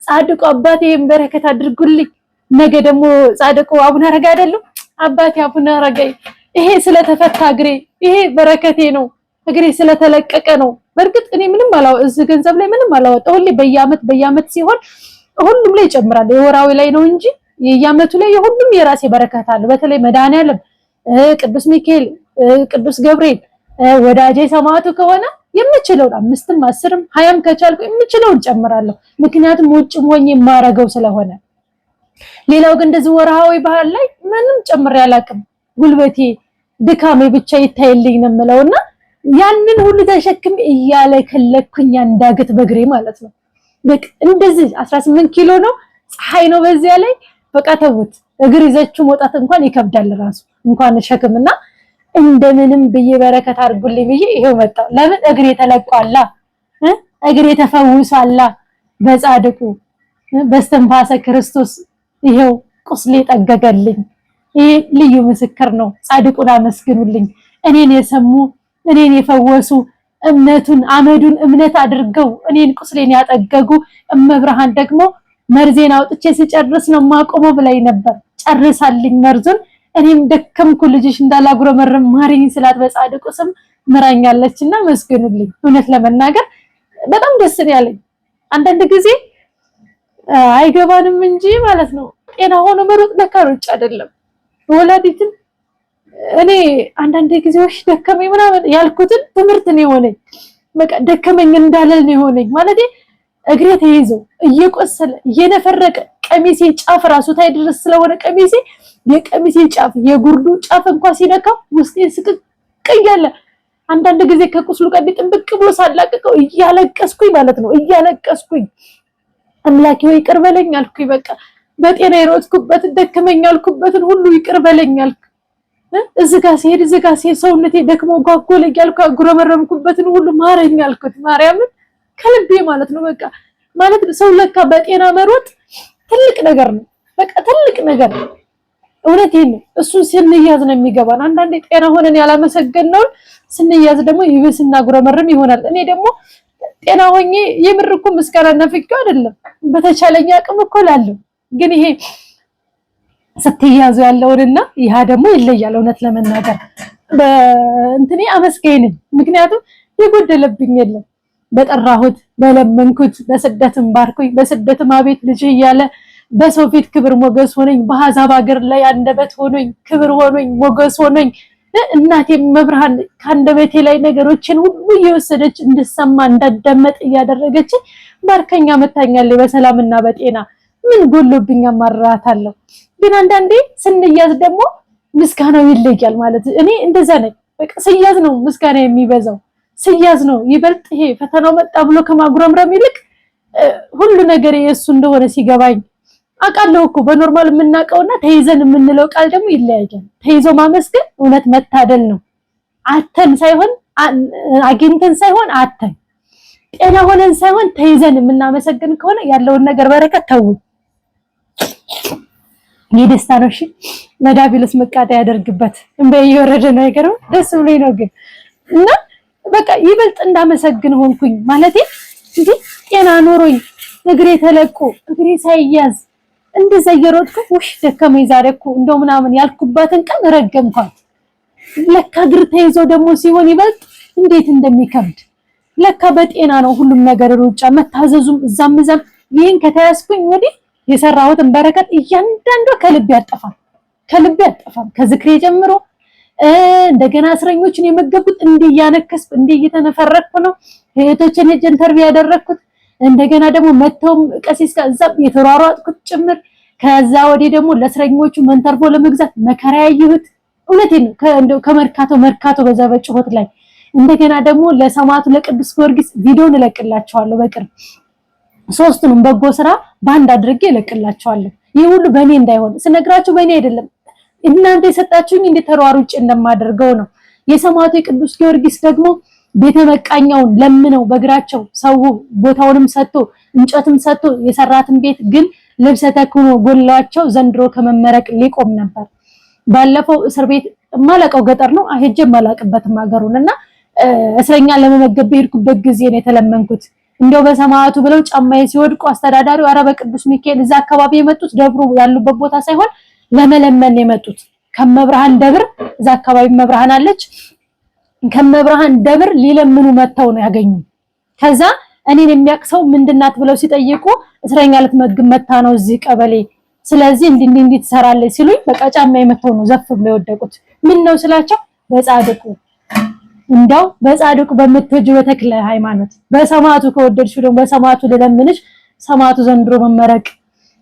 ጻድቁ አባቴ በረከት አድርጉልኝ። ነገ ደግሞ ጻድቁ አቡነ አረጋይ አይደሉ አባቴ አቡነ አረጋይ ይሄ ስለተፈታ እግሬ ይሄ በረከቴ ነው። እግሬ ስለተለቀቀ ነው። በርግጥ እኔ ምንም እዚህ ገንዘብ ላይ ምንም አላወጣው። ሁሌ በየአመት ሲሆን ሁሉም ላይ ይጨምራል። የወራዊ ላይ ነው እንጂ የያመቱ ላይ የሁሉም የራሴ በረከት አለ። በተለይ መድኃኒዓለም፣ ቅዱስ ሚካኤል፣ ቅዱስ ገብርኤል፣ ወዳጄ ሰማዕቱ ከሆነ የምችለው 5ም 10ም 20ም ከቻልኩ የምችለው ጨምራለሁ። ምክንያቱም ውጭ ሞኝ የማረገው ስለሆነ። ሌላው ግን እንደዚህ ወርሃዊ ባህል ላይ ምንም ጨምሬ አላውቅም። ጉልበቴ ድካሜ ብቻ ይታይልኝ ነው የምለውና ያንን ሁሉ ተሸክም እያለ ከለኩኝ አንዳገት በግሬ ማለት ነው። በቃ እንደዚህ 18 ኪሎ ነው፣ ፀሐይ ነው በዚያ ላይ በቃ ተውት። እግር ይዘችሁ መውጣት እንኳን ይከብዳል ራሱ እንኳን ሸክምና እንደምንም ብዬ በረከት አድርጉልኝ ብዬ ይሄው መጣው። ለምን እግሬ ተለቋላ፣ እግሬ ተፈውሷላ በጻድቁ በስተንፋሰ ክርስቶስ ይሄው ቁስሌ ጠገገልኝ። ይሄ ልዩ ምስክር ነው። ጻድቁን አመስግኑልኝ። እኔን የሰሙ እኔን የፈወሱ እምነቱን አመዱን እምነት አድርገው እኔን ቁስሌን ያጠገጉ እመብርሃን ደግሞ መርዜን አውጥቼ ሲጨርስ ነው ማቆመው ብላይ ነበር። ጨርሳልኝ መርዙን። እኔም ደከምኩ ልጅሽ እንዳላጉረመረም ማሪኝ ስላት በጻድቁ ስም ምራኛለችና መስግኑልኝ። እውነት ለመናገር በጣም ደስ ያለኝ አንዳንድ ጊዜ አይገባንም እንጂ ማለት ነው ጤና ሆኖ መሮጥ ለካ ሩጭ አይደለም። ወላዲትን እኔ አንዳንድ ጊዜዎች ደከመኝ ምናምን ያልኩትን ትምህርት ነው የሆነኝ። በቃ ደከመኝ እንዳለል ነው የሆነኝ ማለት እግሬ ተይዞ እየቆሰለ እየነፈረቀ ቀሚሴ ጫፍ ራሱ ታይ ድረስ ስለሆነ ቀሚሴ የቀሚሴ ጫፍ የጉርዱ ጫፍ እንኳን ሲነካው ውስጤ ስቅቅ እያለ አንዳንድ ጊዜ ከቁስሉ ቀን ጥብቅ ብሎ ሳላቀቀው እያለቀስኩኝ ማለት ነው እያለቀስኩኝ አምላኬ ወይ ይቅር በለኝ አልኩኝ። በቃ በጤና የሮጥኩበት ደከመኝ አልኩበትን ሁሉ ይቅር በለኝ አልኩ። እዚህ ጋር ሲሄድ ሰውነቴ ደክሞ ጓጎለ እያልኩ አጉረመረምኩበትን ሁሉ ማረኝ አልኩት። ማርያምን ከልቤ ማለት ነው። በቃ ማለት ሰው ለካ በጤና መሮጥ ትልቅ ነገር ነው። በቃ ትልቅ ነገር ነው። እውነቴን ነው። እሱን ስንያዝ ነው የሚገባን። አንዳንዴ ጤና ሆነን ያላመሰገንነውን ስንያዝ ደግሞ ይብስና ጉረመረም ይሆናል። እኔ ደግሞ ጤና ሆኜ የምር እኮ ምስጋና ነፍቄው አይደለም በተቻለኝ አቅም እኮ ላለው ግን ይሄ ስትያዙ ያለውንና ይሄ ደግሞ ይለያል። እውነት ለመናገር በእንትኔ አመስጋኝ ነኝ። ምክንያቱም የጎደለብኝ የለም። በጠራሁት በለመንኩት በስደትም ባርኩኝ በስደትም አቤት ልጅ እያለ በሰው ፊት ክብር ሞገስ ሆነኝ። በአሕዛብ ሀገር ላይ አንደበት ሆነኝ ክብር ሆነኝ ሞገስ ሆነኝ። እናቴ መብርሃን ከአንደበቴ ላይ ነገሮችን ሁሉ እየወሰደች እንድሰማ እንዳዳመጥ እያደረገች ባርከኛ መታኛለች በሰላምና በጤና። ምን ጎሎብኛ ማራታለሁ። ግን አንዳንዴ ስንያዝ ደግሞ ምስጋናው ይለያል ማለት እኔ እንደዛ ነኝ። በቃ ስያዝ ነው ምስጋና የሚበዛው። ስያዝ ነው ይበልጥ ይሄ ፈተናው መጣ ብሎ ከማጉረምረም ይልቅ ሁሉ ነገር የሱ እንደሆነ ሲገባኝ አውቃለሁ እኮ። በኖርማል የምናውቀውና ተይዘን የምንለው ቃል ደግሞ ይለያያል። ተይዞ ማመስገን እውነት መታደል ነው። አተን ሳይሆን አግኝተን ሳይሆን አተን ጤና ሆነን ሳይሆን ተይዘን የምናመሰግን ከሆነ ያለውን ነገር በረከት ተው የደስታ ነው። እሺ ለዳቢሎስ መቃጣ ያደርግበት እንበ እየወረደ ነው አይገርም? ደስ ብሎኝ ነው ግን እና በቃ ይበልጥ እንዳመሰግን ሆንኩኝ ማለቴ እንዴ ጤና ኖሮኝ እግሬ ተለቆ እግሬ ሳይያዝ እንደዛ እየሮጥኩ ውሽ ደከመኝ ዛሬ እኮ እንደው ምናምን ያልኩባትን ቀን ረገምኳት። ለካ እግር ተይዞ ደግሞ ሲሆን ይበልጥ እንዴት እንደሚከብድ ለካ በጤና ነው ሁሉም ነገር ሩጫ መታዘዙም እዛም ይሄን ከተያዝኩኝ ወዲህ የሰራሁትን በረከት እያንዳንዱ ከልብ ያጠፋል ከዝክሬ ጀምሮ እንደገና እስረኞችን የመገቡት እያነከስኩ እየተነፈረኩ ነው። እህቶችን ኢንተርቪው ያደረኩት እንደገና ደግሞ መተውም ቀሲስ ከዛ የተሯሯጥኩት ጭምር ከዛ ወዲህ ደግሞ ለእስረኞቹ መንተርፎ ለመግዛት መከራ ያየሁት እውነቴን ነው። ከመርካቶ በዛ በጭሆት ላይ እንደገና ደግሞ ለሰማዕቱ ለቅዱስ ጊዮርጊስ ቪዲዮ እንለቅላቸዋለሁ በቅርብ። ሶስቱንም በጎ ስራ ባንድ አድርጌ እለቅላቸዋለሁ። ይሄ ሁሉ በእኔ እንዳይሆን ስነግራችሁ በእኔ አይደለም እናንተ የሰጣችሁኝ እንድተሯሩጭ እንደማደርገው ነው። የሰማዕቱ የቅዱስ ጊዮርጊስ ደግሞ ቤተ መቃኛውን ለምነው በእግራቸው ሰው ቦታውንም ሰጥቶ እንጨትም ሰጥቶ የሰራትን ቤት ግን ልብሰ ተክህኖ ጎላቸው ዘንድሮ ከመመረቅ ሊቆም ነበር። ባለፈው እስር ቤት ማለቀው ገጠር ነው አሄጀ ማላቅበትም ሀገሩንና እስረኛ ለመመገብ በሄድኩበት ጊዜ ነው የተለመንኩት። እንደው በሰማዕቱ ብለው ጫማዬ ሲወድቁ አስተዳዳሪው አረ በቅዱስ ሚካኤል እዛ አካባቢ የመጡት ደብሩ ያሉበት ቦታ ሳይሆን ለመለመን የመጡት ከመብርሃን ደብር እዛ አካባቢ መብርሃን አለች ከመብርሃን ደብር ሊለምኑ መተው ነው ያገኙ። ከዛ እኔን የሚያቅሰው ምንድናት ብለው ሲጠይቁ እስረኛ ልትመግብ መታ ነው እዚህ ቀበሌ ስለዚህ እንዲህ ትሰራለች ሲሉኝ በቃ ጫማዬ መተው ነው ዘፍ ብለው የወደቁት። ምን ነው ስላቸው በጻድቁ እንደው በጻድቁ በምትወጁ በተክለ ሃይማኖት በሰማዕቱ ከወደድሽው ደግሞ በሰማዕቱ ልለምንሽ ሰማዕቱ ዘንድሮ መመረቅ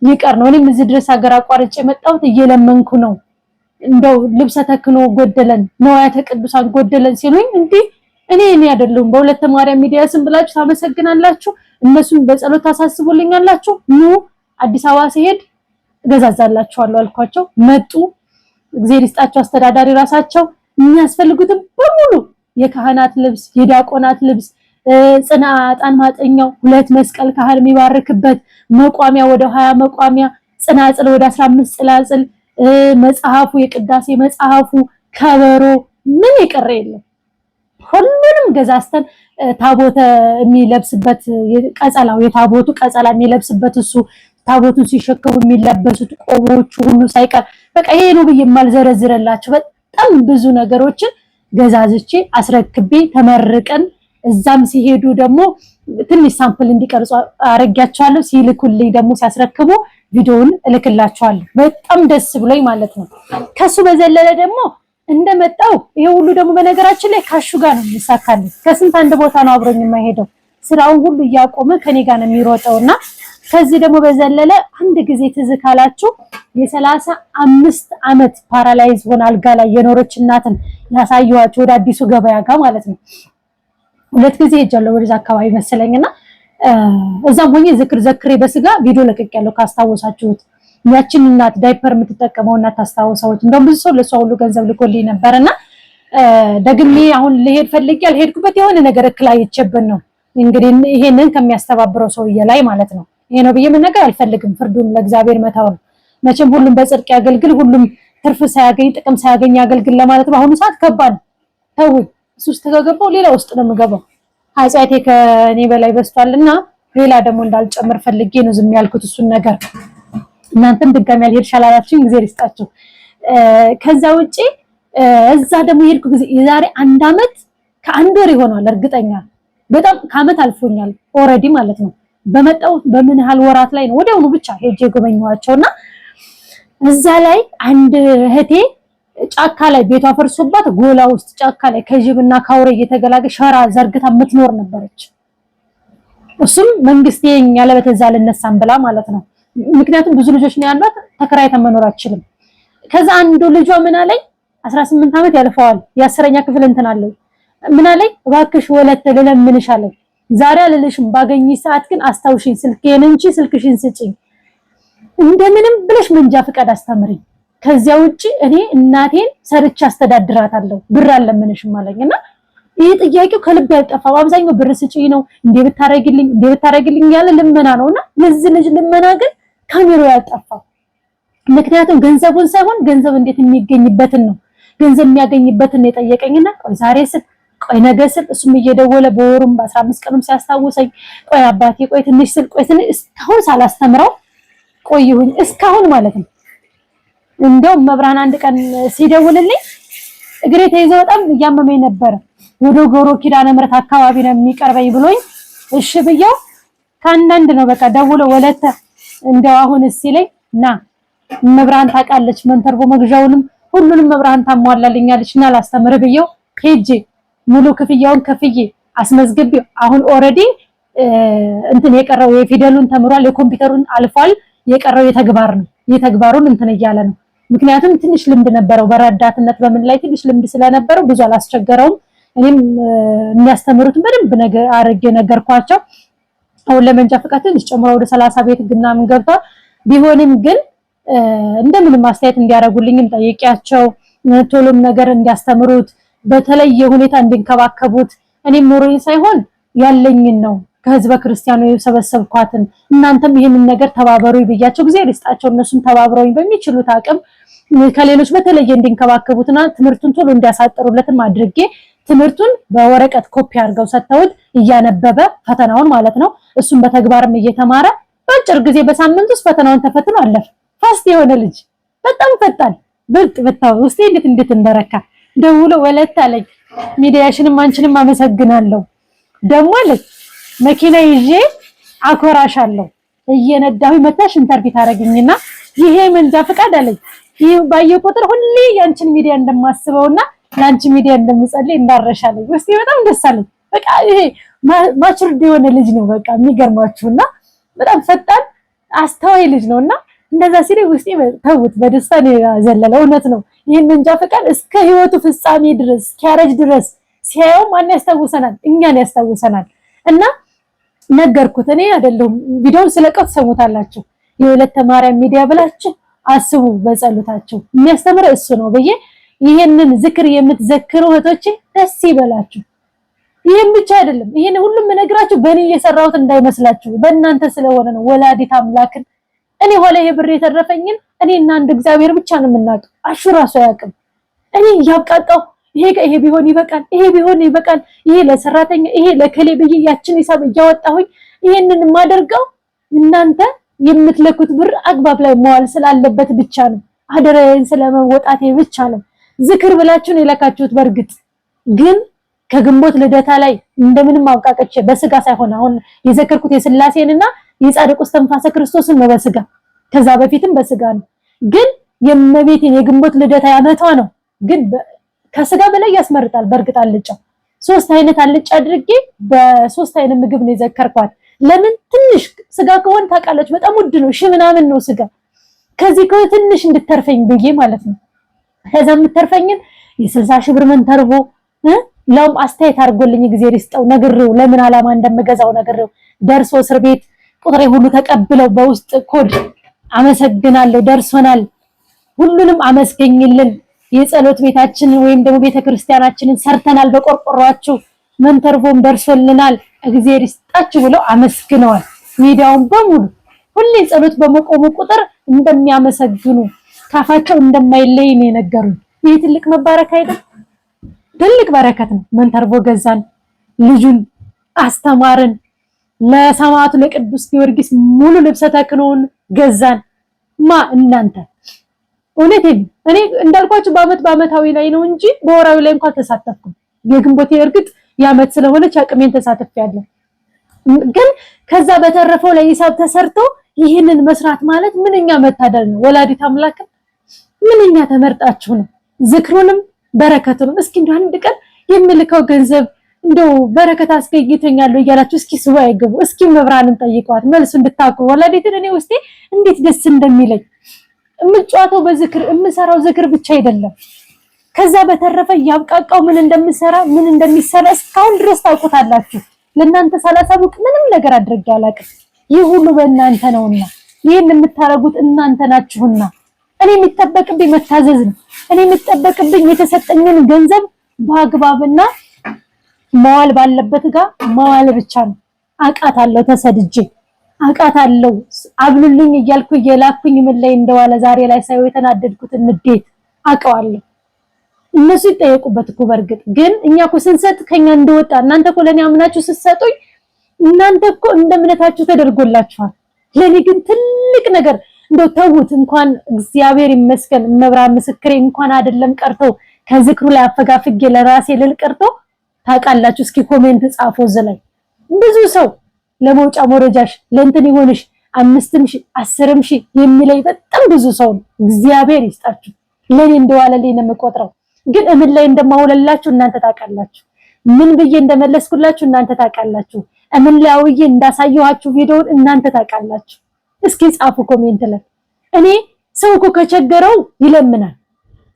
ይቀር ነው። እኔም እዚህ ድረስ ሀገር አቋርጬ መጣሁት እየለመንኩ ነው። እንደው ልብሰ ተክኖ ጎደለን ነዋያተ ቅዱሳን ጎደለን ሲሉኝ እንዲህ እኔ አይደለሁም በሁለተ ማርያም ሚዲያ ስም ብላችሁ ታመሰግናላችሁ፣ እነሱን በጸሎት ታሳስቡልኛላችሁ። ኑ አዲስ አበባ ሲሄድ ገዛዛላችኋለሁ አልኳቸው። መጡ። እግዚአብሔር ይስጣቸው አስተዳዳሪ ራሳቸው የሚያስፈልጉትን በሙሉ የካህናት ልብስ፣ የዲያቆናት ልብስ፣ ጽና ዕጣን ማጠኛው፣ 2 መስቀል ካህን የሚባርክበት መቋሚያ ወደ 20 መቋሚያ፣ ጽናጽል ወደ 15 ጽላጽል፣ መጽሐፉ የቅዳሴ መጽሐፉ፣ ከበሮ ምን ይቀር የለም። ሁሉንም ገዛስተን ታቦተ የሚለብስበት ቀጸላው የታቦቱ ቀጸላ የሚለብስበት እሱ ታቦቱን ሲሸከሙ የሚለበሱት ቆቦቹ ሁሉ ሳይቀር በቃ ይሄ ነው ብዬ የማልዘረዝረላችሁ በጣም ብዙ ነገሮችን ገዛዝቼ አስረክቤ ተመርቀን እዛም ሲሄዱ ደግሞ ትንሽ ሳምፕል እንዲቀርጹ አረጋቸዋለሁ። ሲልኩልኝ ደግሞ ሲያስረክቡ ቪዲዮውን እልክላቸዋለሁ። በጣም ደስ ብሎኝ ማለት ነው። ከሱ በዘለለ ደግሞ እንደመጣው ይሄ ሁሉ ደግሞ በነገራችን ላይ ካሹ ጋር ነው የሚሳካልኝ። ከስንት አንድ ቦታ ነው አብሮኝ የማይሄደው ስራውን ሁሉ እያቆመ ከኔ ጋር ነው የሚሮጠውና ከዚህ ደግሞ በዘለለ አንድ ጊዜ ትዝ ካላችሁ የ35 ዓመት ፓራላይዝ ሆና አልጋ ላይ የኖረች እናትን ያሳየኋችሁ ወደ አዲሱ ገበያ ጋር ማለት ነው። 2 ጊዜ ሄጃለሁ ወደዛ አካባቢ መሰለኝና እዛም ሆኜ ዘክሬ በስጋ ቪዲዮ ለቅቄያለሁ ካስታወሳችሁት። ያችን እናት ዳይፐር የምትጠቀመው እናት ታስታውሰውት እንደውም ብዙ ሰው ለሷ ሁሉ ገንዘብ ልኮልኝ ነበርና ደግሜ አሁን ልሄድ ፈልጌ አልሄድኩበት የሆነ ነገር እክላይቼብን ነው እንግዲህ ይሄንን ከሚያስተባብረው ሰውዬ ላይ ማለት ነው። ይሄ ነው ብዬ መናገር አልፈልግም። ፍርዱን ለእግዚአብሔር መታው ነው። መቼም ሁሉም በጽድቅ ያገልግል፣ ሁሉም ትርፍ ሳያገኝ ጥቅም ሳያገኝ ያገልግል ለማለት በአሁኑ ሰዓት ከባድ ተው። እሱ ውስጥ ከገባው ሌላ ውስጥ ነው የምገባው። ኃጢአቴ ከኔ በላይ በስቷልና ሌላ ደግሞ እንዳልጨምር ፈልጌ ነው ዝም ያልኩት እሱን ነገር። እናንተም ድጋሚ ያልሄድሽ አላላችሁኝ፣ እግዚአብሔር ይስጣችሁ። ከዛ ውጪ እዛ ደግሞ የሄድኩ ጊዜ የዛሬ 1 አመት ከ1 ወር ይሆናል እርግጠኛ በጣም ከአመት አልፎኛል ኦሬዲ ማለት ነው። በመጣው በምን ያህል ወራት ላይ ነው ወዲያውኑ ብቻ ሄጄ ጎበኛዋቸውና እዛ ላይ አንድ እህቴ ጫካ ላይ ቤቷ ፈርሶባት ጎላ ውስጥ ጫካ ላይ ከጅብና ካውሬ እየተገላገ ሸራ ዘርግታ የምትኖር ነበረች። እሱም መንግስቴ ያለበተዛ ልነሳም ብላ ማለት ነው። ምክንያቱም ብዙ ልጆች ነው ያሏት፣ ተከራይታ መኖር አትችልም። ከዛ አንዱ ልጇ ምን አለኝ 18 አመት ያልፈዋል የ10ኛ ክፍል እንትን አለው ምን አለኝ እባክሽ ወለተ ለለምንሽ አለኝ ዛሬ አልልሽም ባገኝሽ ሰዓት ግን አስታውሽኝ ስልኬን እንጂ ስልክሽን ስጪኝ እንደምንም ብለሽ መንጃ ፍቃድ አስተምሪኝ ከዚያ ውጪ እኔ እናቴን ሰርቻ አስተዳድራታለሁ ብር አለምንሽም አለኝና ይሄ ጥያቄው ከልብ ያልጠፋው አብዛኛው ብር ስጪኝ ነው እንዴ ብታረግልኝ ያለ ልመና ነውና ለዚህ ልጅ ልመና ግን ካሜራው ያልጠፋው ምክንያቱም ገንዘቡን ሳይሆን ገንዘብ እንዴት የሚገኝበትን ነው ገንዘብ የሚያገኝበትን ነው የጠየቀኝና ቆይ ዛሬ ቆይ ነገ ስል እሱም እየደወለ በወሩም በ15 ቀኑም ሲያስታውሰኝ ቆይ አባቴ ቆይ ትንሽ እስካሁን ሳላስተምረው ቆይሁኝ እስካሁን ማለት ነው። እንደው መብራን አንድ ቀን ሲደውልልኝ እግሬ ተይዞ በጣም እያመመኝ ነበር። ወደ ጎሮ ኪዳነ ምሕረት አካባቢ ነው የሚቀርበኝ ብሎኝ እሺ ብየው ካንዳንድ ነው በቃ ደውሎ ወለተ እንደው አሁንስ ሲለኝ ና መብራን ታውቃለች መንተርቦ መግዣውንም ሁሉንም መብራን ታሟላልኛለችና ላስተምር ብየው ሄጄ ሙሉ ክፍያውን ከፍዬ አስመዝግቤ አሁን ኦሬዲ እንትን የቀረው የፊደሉን ተምሯል የኮምፒውተሩን አልፏል የቀረው የተግባር ነው የተግባሩን እንትን እያለ ነው ምክንያቱም ትንሽ ልምድ ነበረው በረዳትነት በምን ላይ ትንሽ ልምድ ስለነበረው ብዙ አላስቸገረውም እኔም የሚያስተምሩትን በደንብ ነገር አርጌ ነገርኳቸው አሁን ለመንጃ ፍቃድ ትንሽ ጨምሮ ወደ 30 ቤት ግናምን ገብቷል ቢሆንም ግን እንደምንም ማስተያየት እንዲያረጉልኝም ጠይቂያቸው ቶሎም ነገር እንዲያስተምሩት በተለየ ሁኔታ እንድንከባከቡት እኔም ኖሮኝ ሳይሆን ያለኝን ነው ከህዝበ ክርስቲያኑ የሰበሰብኳትን እናንተም ይሄንን ነገር ተባበሩ ይብያቸው ጊዜ ሪስጣቸው እነሱም ተባብረውኝ በሚችሉት አቅም ከሌሎች በተለየ እንድንከባከቡትና ትምህርቱን ቶሎ እንዲያሳጥሩለትም አድርጌ ትምህርቱን በወረቀት ኮፒ አድርገው ሰጥተውት እያነበበ ፈተናውን ማለት ነው እሱም በተግባርም እየተማረ በአጭር ጊዜ በሳምንት ውስጥ ፈተናውን ተፈትኖ አለፈ። ፋስት የሆነ ልጅ በጣም ፈጣን ብልጥ በታው ውስጤ እንዴት እንደረካ ደውሎ ወለተ አለኝ ሚዲያሽንም አንቺንም አመሰግናለሁ ደሞ አለኝ መኪና ይዤ አኮራሻለሁ እየነዳሁ መታሽ ኢንተርቪው ታረጋግኝና ይሄ መንጃ ፈቃድ አለኝ። ይሄ ባየው ቁጥር ሁሌ ያንቺን ሚዲያ እንደማስበውና ያንቺ ሚዲያ እንደምጸልይ እንዳረሻለኝ ውስጤ በጣም ደስ አለኝ። በቃ ይሄ ማቹርድ የሆነ ልጅ ነው። በቃ የሚገርማችሁና በጣም ፈጣን አስተዋይ ልጅ ነውና እንደዛ ሲለኝ ውስጤ ተውት በደስታ ነው ያዘለለው። እውነት ነው። ይሄን መንጃ ፈቃድ እስከ ህይወቱ ፍጻሜ ድረስ እስኪያረጅ ድረስ ሲያየው ማን ያስታውሰናል? እኛን ያስታውሰናል። እና ነገርኩት። እኔ አይደለሁም ቪዲዮውን ስለቀው ሰሙታላችሁ። የወለተ ማርያም ሚዲያ ብላችሁ አስቡ። በጸሎታችሁ የሚያስተምር እሱ ነው ብዬ ይሄንን ዝክር የምትዘክሩ እህቶቼ ደስ ይበላችሁ። ይሄን ብቻ አይደለም፣ ይሄን ሁሉም ነግራችሁ በእኔ እየሰራሁት እንዳይመስላችሁ በእናንተ ስለሆነ ነው። ወላዲት አምላክን እኔ ሆለ ይሄ ብር የተረፈኝን እኔና አንድ እግዚአብሔር ብቻ ነው የምናውቀው። አሹ ራሱ አያውቅም። እኔ ያቃጣው ይሄ ቢሆን ይበቃል፣ ይሄ ቢሆን ይበቃል፣ ይሄ ለሰራተኛ፣ ይሄ ለከሌ ብዬ ያችን ሂሳብ እያወጣሁኝ ይሄንን የማደርገው እናንተ የምትለኩት ብር አግባብ ላይ መዋል ስላለበት ብቻ ነው። አደረን ስለመወጣቴ ብቻ ነው። ዝክር ብላችሁን የለካችሁት በእርግጥ ግን ከግንቦት ልደታ ላይ እንደምንም አውቃቀች በስጋ ሳይሆን አሁን የዘከርኩት የሥላሴንና የጻድቁ እስትንፋሰ ክርስቶስን ነው በስጋ ከዛ በፊትም በስጋ ነው። ግን የእመቤቴን የግንቦት ልደታ ያመቷ ነው። ግን ከስጋ በላይ ያስመርጣል። በእርግጥ አልጫ 3 አይነት አልጫ አድርጌ በ3 አይነት ምግብ ነው የዘከርኳት። ለምን ትንሽ ስጋ ከሆነ ታውቃላችሁ በጣም ውድ ነው። ምናምን ነው ስጋ። ከዚህ ትንሽ እንድተርፈኝ ብዬ ማለት ነው። ከዛ የምትተርፈኝን የ60 ሺህ ብር መንተርቦ ለውም አስተያየት አድርጎልኝ እግዚአብሔር ይስጠው ነግሬው ለምን ዓላማ እንደምገዛው ነግሬው ደርሶ እስር ቤት ቁጥሬ ሁሉ ተቀብለው በውስጥ ኮድ አመሰግናለሁ ደርሶናል። ሁሉንም አመስገኝልን። የጸሎት ቤታችን ወይም ደግሞ ቤተክርስቲያናችንን ሰርተናል በቆርቆሯችሁ መንተርቦም ደርሶልናል እግዚአብሔር ይስጣችሁ ብለው አመስግነዋል። ሚዲያውን በሙሉ ሁሌ ጸሎት በመቆሙ ቁጥር እንደሚያመሰግኑ ካፋቸው እንደማይለይ ነው የነገሩኝ። ይሄ ትልቅ መባረክ አይደል? ትልቅ በረከት ነው። መንተርቦ ገዛን፣ ልጁን አስተማርን፣ ለሰማዕቱ ለቅዱስ ጊዮርጊስ ሙሉ ልብሰ ተክህኖን ገዛን። እናንተ እውነቴን እኔ እንዳልኳችሁ በአመታዊ ላይ ነው እንጂ በወራዊ ላይ እንኳን ተሳተፍኩም። የግንቦት እርግጥ የዓመት ስለሆነች አቅሜን ተሳትፌያለሁ። ግን ከዛ በተረፈው ላይ ሂሳብ ተሰርቶ ይህንን መስራት ማለት ምንኛ መታደል ነው። ወላዲት አምላክ ምንኛ ተመርጣችሁ ነው። ዝክሩንም በረከቱንም እስኪ እንደው አንድ ቀን የምልከው ገንዘብ እንደው በረከት አስገኝቶኛል እያላችሁ እስኪ ስዋ ይገቡ። እስኪ መብራንን ጠይቋት መልሱ እንድታውቁ። ወላዲትን እኔ ውስጤ እንዴት ደስ እንደሚለኝ እምጫወተው በዝክር እምሰራው ዝክር ብቻ አይደለም። ከዛ በተረፈ ያብቃቃው ምን እንደምሰራ ምን እንደሚሰራ እስካሁን ድረስ ታውቁታላችሁ። ለእናንተ ሳላሳውቅ ምንም ነገር አድርጌ አላውቅም። ይህ ሁሉ በእናንተ ነውና ይሄን የምታረጉት እናንተ ናችሁና እኔ የሚጠበቅብኝ መታዘዝ ነው። እኔ የሚጠበቅብኝ የተሰጠኝን ገንዘብ በአግባብና መዋል ባለበት ጋር መዋል ብቻ ነው። አቃታለሁ፣ ተሰድጄ አቃታለሁ። አብሉልኝ እያልኩ እየላኩኝ ምን ላይ እንደዋለ ዛሬ ላይ ሳይው የተናደድኩትን ንዴት አውቀዋለሁ። እነሱ ይጠየቁበት እኮ በርግጥ ግን እኛ እኮ ስንሰጥ ከኛ እንደወጣ እናንተ እኮ ለኔ አምናችሁ ስትሰጡኝ እናንተ እኮ እንደምነታችሁ ተደርጎላችኋል። ለኔ ግን ትልቅ ነገር እንደው ተውት። እንኳን እግዚአብሔር ይመስገን መብራን ምስክሬ እንኳን አይደለም ቀርቶ ከዝክሩ ላይ አፈጋፍጌ ለራሴ ልል ቀርቶ ታውቃላችሁ። እስኪ ኮሜንት ጻፉ ዘላይ ብዙ ሰው ለመውጫ መረጃሽ ለእንትን ይሆንሽ 5,000 10,000 የሚለይ በጣም ብዙ ሰው እግዚአብሔር ይስጣችሁ። ለኔ እንደዋለልኝ ነው የምቆጥረው። ግን እምን ላይ እንደማውለላችሁ እናንተ ታውቃላችሁ። ምን ብዬ እንደመለስኩላችሁ እናንተ ታውቃላችሁ። እምን ላይ አውዬ እንዳሳየኋችሁ ቪዲዮውን እናንተ ታውቃላችሁ። እስኪ ጻፉ ኮሜንት ላይ። እኔ ሰው እኮ ከቸገረው ይለምናል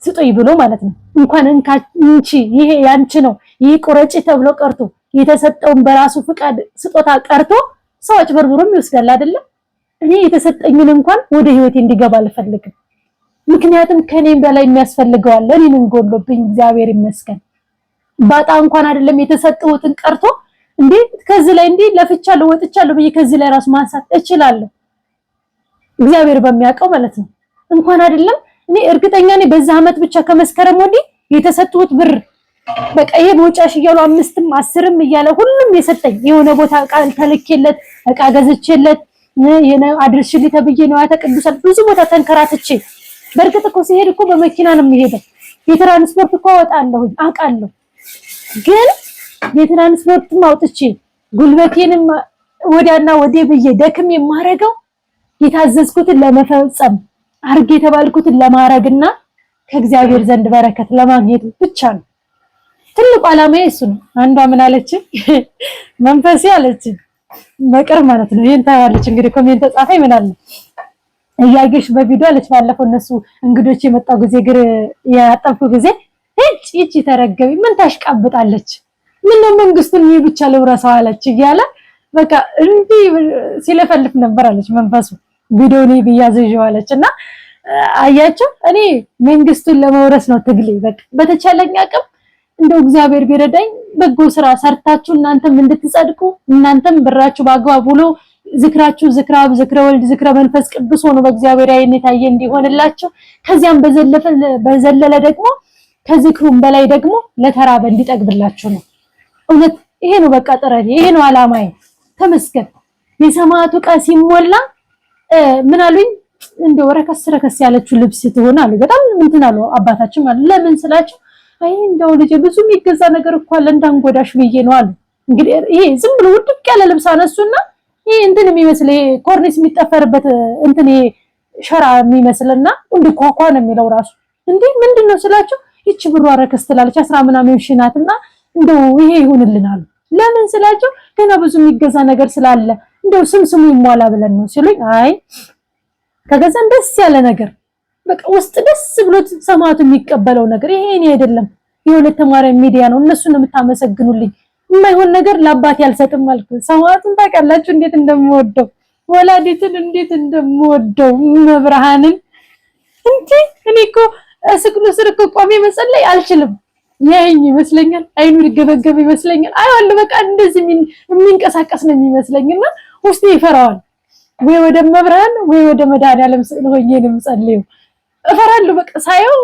ስጦይ ብሎ ማለት ነው። እንኳን እንቺ ይሄ ያንቺ ነው ይሄ ቁረጪ ተብሎ ቀርቶ የተሰጠውን በራሱ ፍቃድ ስጦታ ቀርቶ ሰው አጭበርብሮም ይወስዳል አይደለ? እኔ የተሰጠኝን እንኳን ወደ ህይወቴ እንዲገባ አልፈልግም። ምክንያቱም ከኔም በላይ የሚያስፈልገው አለ። እኔ ምን ጎሎብኝ እግዚአብሔር ይመስገን። ባጣ እንኳን አይደለም የተሰጠውትን ቀርቶ እንዴ ከዚህ ላይ እንዴ ለፍቻለሁ ወጥቻለሁ ብዬ ከዚህ ላይ ራስ ማንሳት እችላለሁ። እግዚአብሔር በሚያውቀው ማለት ነው። እንኳን አይደለም እኔ እርግጠኛ ነኝ በዛ አመት ብቻ ከመስከረም ወዲህ የተሰጡት ብር በቃ ይሄ መውጫሽ እያሉ 5ም 10ም እያለ ሁሉም የሰጠኝ የሆነ ቦታ ቃል ተልኬለት እቃ ገዝቼለት የነ አድርሽልኝ ተብዬ ነው ያተቀዱሳል ብዙ ቦታ ተንከራትቼ። በርግጥ እኮ ሲሄድ እኮ በመኪና ነው የሚሄደው። የትራንስፖርት እኮ አወጣለሁ አውቃለሁ። ግን የትራንስፖርትም አውጥቼ ጉልበቴንም ወዲያና ወዲህ ብዬ ደክም የማረገው የታዘዝኩትን ለመፈጸም አርግ የተባልኩትን ለማረግና ከእግዚአብሔር ዘንድ በረከት ለማግኘት ብቻ ነው። ትልቁ ዓላማዬ እሱ ነው። አንዷ ምን አለች? መንፈሴ አለች መቅር ማለት ነው። ይሄን ታያለች እንግዲህ ኮሜንት ተጻፈኝ ምን አለ እያየሽ በቪዲዮ አለች። ባለፈው እነሱ እንግዶች የመጣው ጊዜ ግር ያጠብኩ ጊዜ እቺ ተረገቢ ምን ታሽቃብጣለች? ምን ነው መንግስቱን ይሄ ብቻ ለውራሳው አለች እያለ በቃ እንዲ ሲለፈልፍ ነበር አለች መንፈሱ ቪዲዮ ላይ ቢያዘዥው አለች። እና አያችሁ እኔ መንግስቱን ለመውረስ ነው ትግሌ። በቃ በተቻለኝ አቅም እንደው እግዚአብሔር ቢረዳኝ በጎ ስራ ሰርታችሁ እናንተም እንድትጸድቁ እናንተም ብራችሁ በአግባብ ውሎ ዝክራችሁ ዝክረ አብ ዝክረ ወልድ ዝክረ መንፈስ ቅዱስ ሆኖ በእግዚአብሔር ዓይን የታየ እንዲሆንላችሁ ከዚያም በዘለለ ደግሞ ከዝክሩም በላይ ደግሞ ለተራበ እንዲጠግብላችሁ ነው። እውነት ይሄ ነው በቃ ጥረቴ፣ ይሄ ነው አላማዬ። ተመስገን። የሰማዕቱ ዕቃ ሲሞላ ምን አሉኝ እንደው ረከስ ያለችው ልብስ ትሆን አሉ። በጣም እንትን አሉ አባታችን ማለት ለምን ስላቸው አይ እንደው ልጅ ብዙ የሚገዛ ነገር እኮ አለ እንዳንጎዳሽ ብዬ ነው አሉ። እንግዲህ ይሄ ዝም ብሎ ውድቅ ያለ ልብስ አነሱና ይሄ እንትን የሚመስል ይሄ ኮርኒስ የሚጠፈርበት እንትን ይሄ ሸራ የሚመስልና እንደ ኳኳ ነው የሚለው ራሱ እንዴ ምንድነው ስላቸው ይቺ ብሩ ረከስ ትላለች 10 ምናምን ሺህ ናትና እንደው ይሄ ይሁንልናል። ለምን ስላቸው ገና ብዙ የሚገዛ ነገር ስላለ እንደው ስሙ ይሟላ ብለን ነው ሲሉኝ አይ ከገዛን ደስ ያለ ነገር በቃ ውስጥ ደስ ብሎት ሰማዕቱ የሚቀበለው ነገር ይሄ እኔ አይደለም የሁለት ማርያም ሚዲያ ነው እነሱን ነው የምታመሰግኑልኝ። የማይሆን ነገር ለአባቴ አልሰጥም አልኩ። ሰማዕቱን ታውቃላችሁ እንዴት እንደምወደው ወላዲትን እንዴት እንደምወደው መብርሃንን እንዴ እኔ እኮ እስክሉ ስር እኮ ቆሜ መጸለይ አልችልም። ያይኝ ይመስለኛል አይኑ ሊገበገብ ይመስለኛል። አይዋል በቃ እንደዚህ የሚንቀሳቀስ ነው የሚመስለኝና ውስጤ ይፈራዋል። ወይ ወደ መብርሃን ወይ ወደ መድኃኒዓለም ስዕል ሆኜ ነው የምጸልየው። እፈራለሁ በቃ ሳየው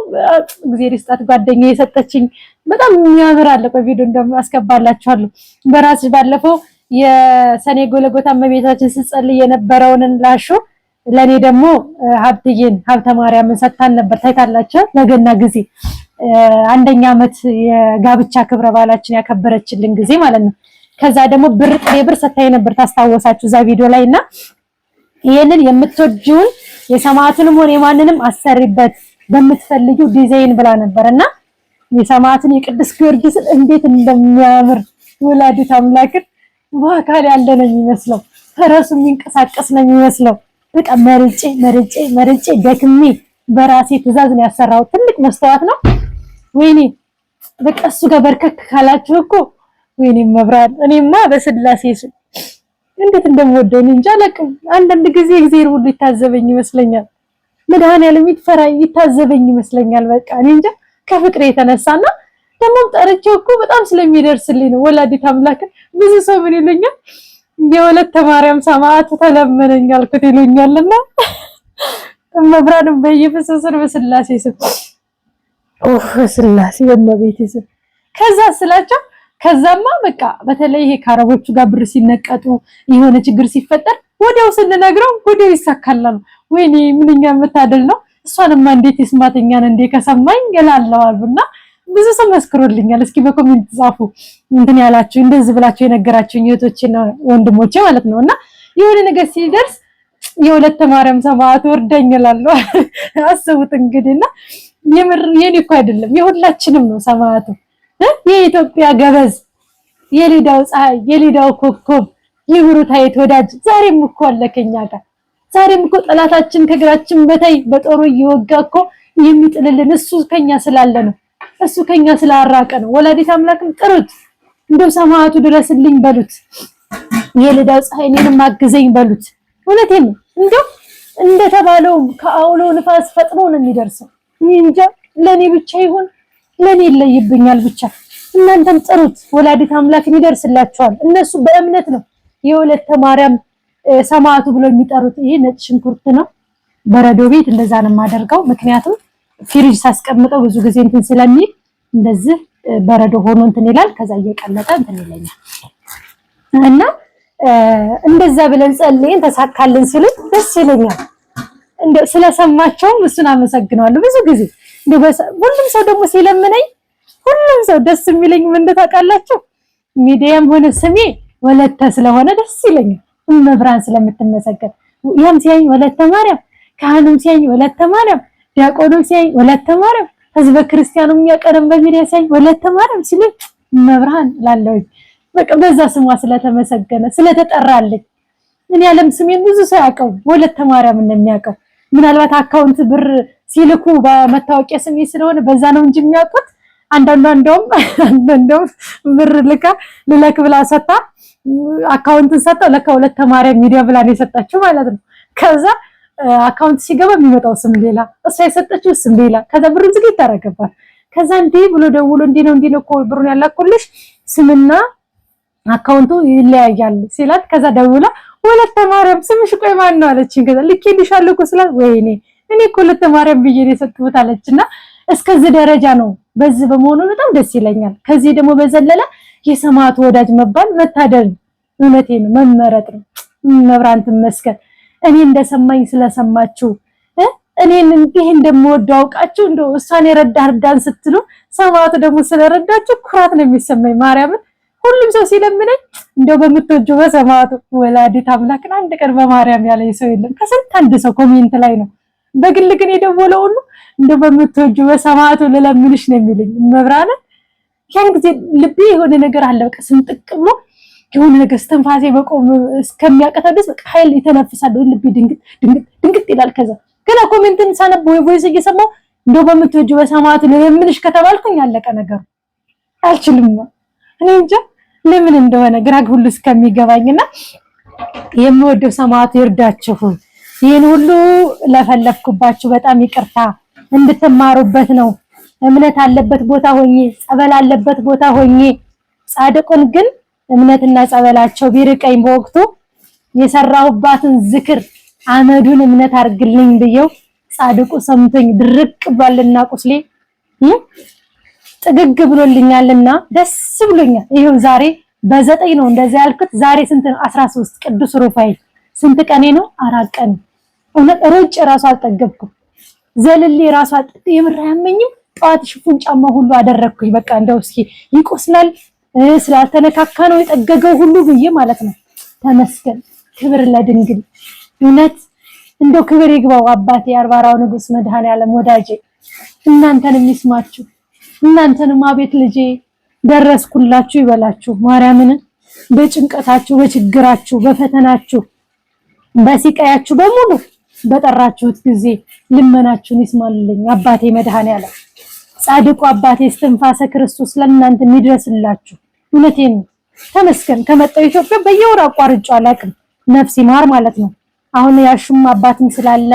እግዚአብሔር ይስጣት ጓደኛዬ የሰጠችኝ በጣም የሚያምር አለ። ቆይ ቪዲዮ እንደማስገባላችኋለሁ። በራስሽ ባለፈው የሰኔ ጎልጎታ እመቤታችን ስትጸልይ የነበረውን ላሹ ለኔ ደግሞ ሀብትዬን ሀብተ ማርያምን ሰጥታን ነበር። ታይታላችሁ ለገና ጊዜ አንደኛ ዓመት የጋብቻ ክብረ በዓላችን ያከበረችልን ጊዜ ማለት ነው። ከዛ ደግሞ ብር ሰጥታኝ ነበር ታስታውሳችሁ እዛ ቪዲዮ ላይና ይሄንን የምትወጂውን የሰማዕቱንም ሆነ የማንንም አሰሪበት በምትፈልጊው ዲዛይን ብላ ነበርና የሰማዕቱን የቅዱስ ጊዮርጊስን እንዴት እንደሚያምር ወላዲተ አምላክን በአካል ያለ ነው የሚመስለው። ፈረሱ የሚንቀሳቀስ ነው የሚመስለው። በቃ መርጬ ደክሜ በራሴ ትዕዛዝ ነው ያሰራው። ትልቅ መስተዋት ነው። ወይኔ በቃ እሱ ጋር በርከክ ካላችሁ እኮ ወይኔ መብራት እኔማ በስላሴ ስም እንዴት እንደምወደው እንጃ አላውቅም። አንዳንድ ጊዜ እግዚአብሔር ሁሉ ይታዘበኝ ይመስለኛል። መድኃኒዓለም ይታዘበኝ ይመስለኛል። በቃ እኔ እንጃ ከፍቅሬ የተነሳና ደግሞ ጠርቼው እኮ በጣም ስለሚደርስልኝ ነው። ወላዲተ አምላክ ብዙ ሰው ምን ይለኛል የወለተ ማርያም ሰማዕት ተለመነኝ አልኩት ይሉኛልና መብራንም በየፈሰሰር በስላሴ ስም ስላሴ በመቤቴ ስም ከዛ ስላቸው ከዛማ በቃ በተለይ ይሄ ከአረቦቹ ጋር ብር ሲነቀጡ የሆነ ችግር ሲፈጠር ወዲያው ስንነግረው ወዲያው ይሳካላል። ወይኔ ምንኛ መታደል ነው። እሷንማ እንዴት ይስማተኛን እንዴ ከሰማኝ ገላለዋልና ብዙ ሰው መስክሮልኛል። እስኪ በኮሜንት ጻፉ እንትን ያላችሁ እንደዚህ ብላችሁ የነገራችሁኝ እህቶችና ወንድሞቼ ማለት ነውና የሆነ ነገር ሲደርስ የወለተ ማርያም ሰማዕት ወርደኝ እላለሁ። አስቡት እንግዲህና የምር የኔ እኮ አይደለም የሁላችንም ነው ሰማዕቱ። የኢትዮጵያ ገበዝ የሊዳው ፀሐይ የሊዳው ኮከብ የብሩታይት ወዳጅ ዛሬም እኮ አለ ከኛ ጋር። ዛሬም እኮ ጠላታችን ከግራችን በታይ በጦሩ እየወጋ እኮ የሚጥልልን እሱ ከኛ ስላለ ነው። እሱ ከኛ ስላራቀ ነው። ወላዲተ አምላክን ጥሩት እንደው ሰማዕቱ ድረስልኝ በሉት። የሊዳው ፀሐይ እኔንም አግዘኝ በሉት። እውነቴን ነው። እንደው እንደተባለው ከአውሎ ንፋስ ፈጥኖ ነው የሚደርሰው። እንጃ ለኔ ብቻ ይሁን ለኔ ይለይብኛል ብቻ። እናንተም ጥሩት ወላዲተ አምላክን ይደርስላችኋል። እነሱ በእምነት ነው የወለተ ማርያም ሰማዕቱ ብሎ የሚጠሩት። ይሄ ነጭ ሽንኩርት ነው። በረዶ ቤት እንደዛ ነው የማደርገው። ምክንያቱም ፍሪጅ ሳስቀምጠው ብዙ ጊዜ እንትን ስለሚል እንደዚህ በረዶ ሆኖ እንትን ይላል። ከዛ እየቀለጠ እንትን ይለኛል እና እንደዛ ብለን ጸልየን ተሳካልን ሲሉ ደስ ይለኛል። እንደ ስለሰማቸውም እሱን አመሰግናለሁ ብዙ ጊዜ። ሁሉም ሰው ደግሞ ሲለምነኝ ሁሉም ሰው ደስ የሚለኝ ምን እንደታውቃላችሁ ሚዲያም ሆነ ስሜ ወለተ ስለሆነ ደስ ይለኛል። መብራን ስለምትመሰገን ያም ሲያኝ ወለተ ማርያም ካህኑም ሲያኝ ወለተ ማርያም፣ ዲያቆኑም ሲያኝ ወለተ ማርያም፣ ህዝበ ክርስቲያኑም ያቀረም በሚዲያ ሲያኝ ወለተ ማርያም ሲሉ መብርሃን ላለው በቃ በዛ ስሟ ስለተመሰገነ ስለተጠራልኝ እኔ ዓለም ስሜን ብዙ ሰው ያውቀው ወለተ ማርያም እንደሚያውቀው ምናልባት አካውንት ብር ሲልኩ በመታወቂያ ስሜ ስለሆነ በዛ ነው እንጂ የሚያውቁት አንዳንዶም ብር ልለክ ብላ ሰጣ አካውንትን ሰጣ ለካ ወለተ ማርያም ሚዲያ ብላ ነው የሰጣችው ማለት ነው። ከዛ አካውንት ሲገባ የሚመጣው ስም ሌላ እሷ የሰጠችው ስም ሌላ ከዛ ብሩ ዝግ ይታረገባል። ከዛ እንዴ ብሎ ደውሎ እንዴ ነው እኮ ብሩን ያላኩልሽ ስምና አካውንቱ ይለያያል ሲላት ከዛ ደውላ ወለተ ማርያም ስምሽ ቆይ ማን ነው አለችኝ። ከዛ ልኬልሻለሁ እኮ ስላት ወይኔ እኔ እኮ ወለተ ማርያም ብዬ ነው የሰጠሁት አለችና እስከዚህ ደረጃ ነው። በዚህ በመሆኑ በጣም ደስ ይለኛል። ከዚህ ደግሞ በዘለለ የሰማዕቱ ወዳጅ መባል መታደል እውነቴን መመረጥ ነው። መብራን ትመስገን እኔ እንደሰማኝ ስለሰማችሁ እኔን እንዲህ እንደምወደው አውቃችሁ እንደው እሷን የረዳርዳን ስትሉ ሰማዕቱ ደግሞ ስለረዳችሁ ኩራት ነው የሚሰማኝ። ማርያምን ሁሉም ሰው ሲለምነኝ እንደው በምትወጂው በሰማዕቱ ወላዲተ አምላክን አንድ ቀን በማርያም ያለኝ ሰው የለም። ከስንት አንድ ሰው ኮሜንት ላይ ነው። በግል ግን የደወለው ሁሉ እንደው በምትወጂው በሰማዕቱ ልለምንሽ ነው የሚለኝ። መብራን ያን ጊዜ ልቤ የሆነ ነገር አለ በቃ ስንጥቅ ብሎ የሆነ ነገር እስትንፋሴ በቆም እስከሚያቀታ ድረስ በቃ ኃይል ይተነፍሳል። ልቤ ድንግጥ ይላል። ከዛ ገና ኮሜንትን ሳነብ ወይ ቮይስ እየሰማሁ እንደው በምትወጂው በሰማዕቱ ልለምንሽ ከተባልኩኝ አለቀ ነገሩ። አልችልም እኔ እንጃ ለምን እንደሆነ ግራ ሁሉ እስከሚገባኝና የምወደው ሰማዕቱ ይርዳችሁ። ይሄን ሁሉ ለፈለፍኩባችሁ በጣም ይቅርታ እንድትማሩበት ነው። እምነት አለበት ቦታ ሆኜ ጸበል አለበት ቦታ ሆኜ ጻድቁን ግን እምነትና ጸበላቸው ቢርቀኝ በወቅቱ የሰራሁባትን ዝክር አመዱን እምነት አርግልኝ ብየው ጻድቁ ሰምቶኝ ድርቅ ባልና ቁስሌ ጥግግ ብሎልኛልና ደስ ብሎኛል። ይሄው ዛሬ በ9 ነው እንደዛ ያልኩት። ዛሬ ስንት 13 ቅዱስ ሩፋኤል ስንት ቀኔ ነው? 4 ቀን። እውነት ሮጭ ራሱ አልጠገብኩም። ዘልሌ ራሱ የምር አያመኝም። ጧት ሽፉን ጫማ ሁሉ አደረኩኝ። በቃ እንደው እስኪ ይቆስላል ስላልተነካካ ነው የጠገገው ሁሉ ብዬ ማለት ነው። ተመስገን ክብር ለድንግል። እውነት እንደው ክብር ይግባው አባቴ አርባራው ንጉስ መድኃኔዓለም ወዳጄ እናንተንም ይስማችሁ። እናንተንም አቤት ልጄ ደረስኩላችሁ ይበላችሁ። ማርያምን በጭንቀታችሁ በችግራችሁ በፈተናችሁ በሲቃያችሁ በሙሉ በጠራችሁት ጊዜ ልመናችሁን ይስማልልኝ አባቴ መድኃኔዓለም ጻድቁ አባቴ እስትንፋሰ ክርስቶስ ለእናንተ ይድረስላችሁ። እውነቴን ተመስገን። ከመጣሁ ኢትዮጵያ በየወር አቋርጬ አላውቅም። ነፍስ ይማር ማለት ነው። አሁን ያሹም አባትም ስላለ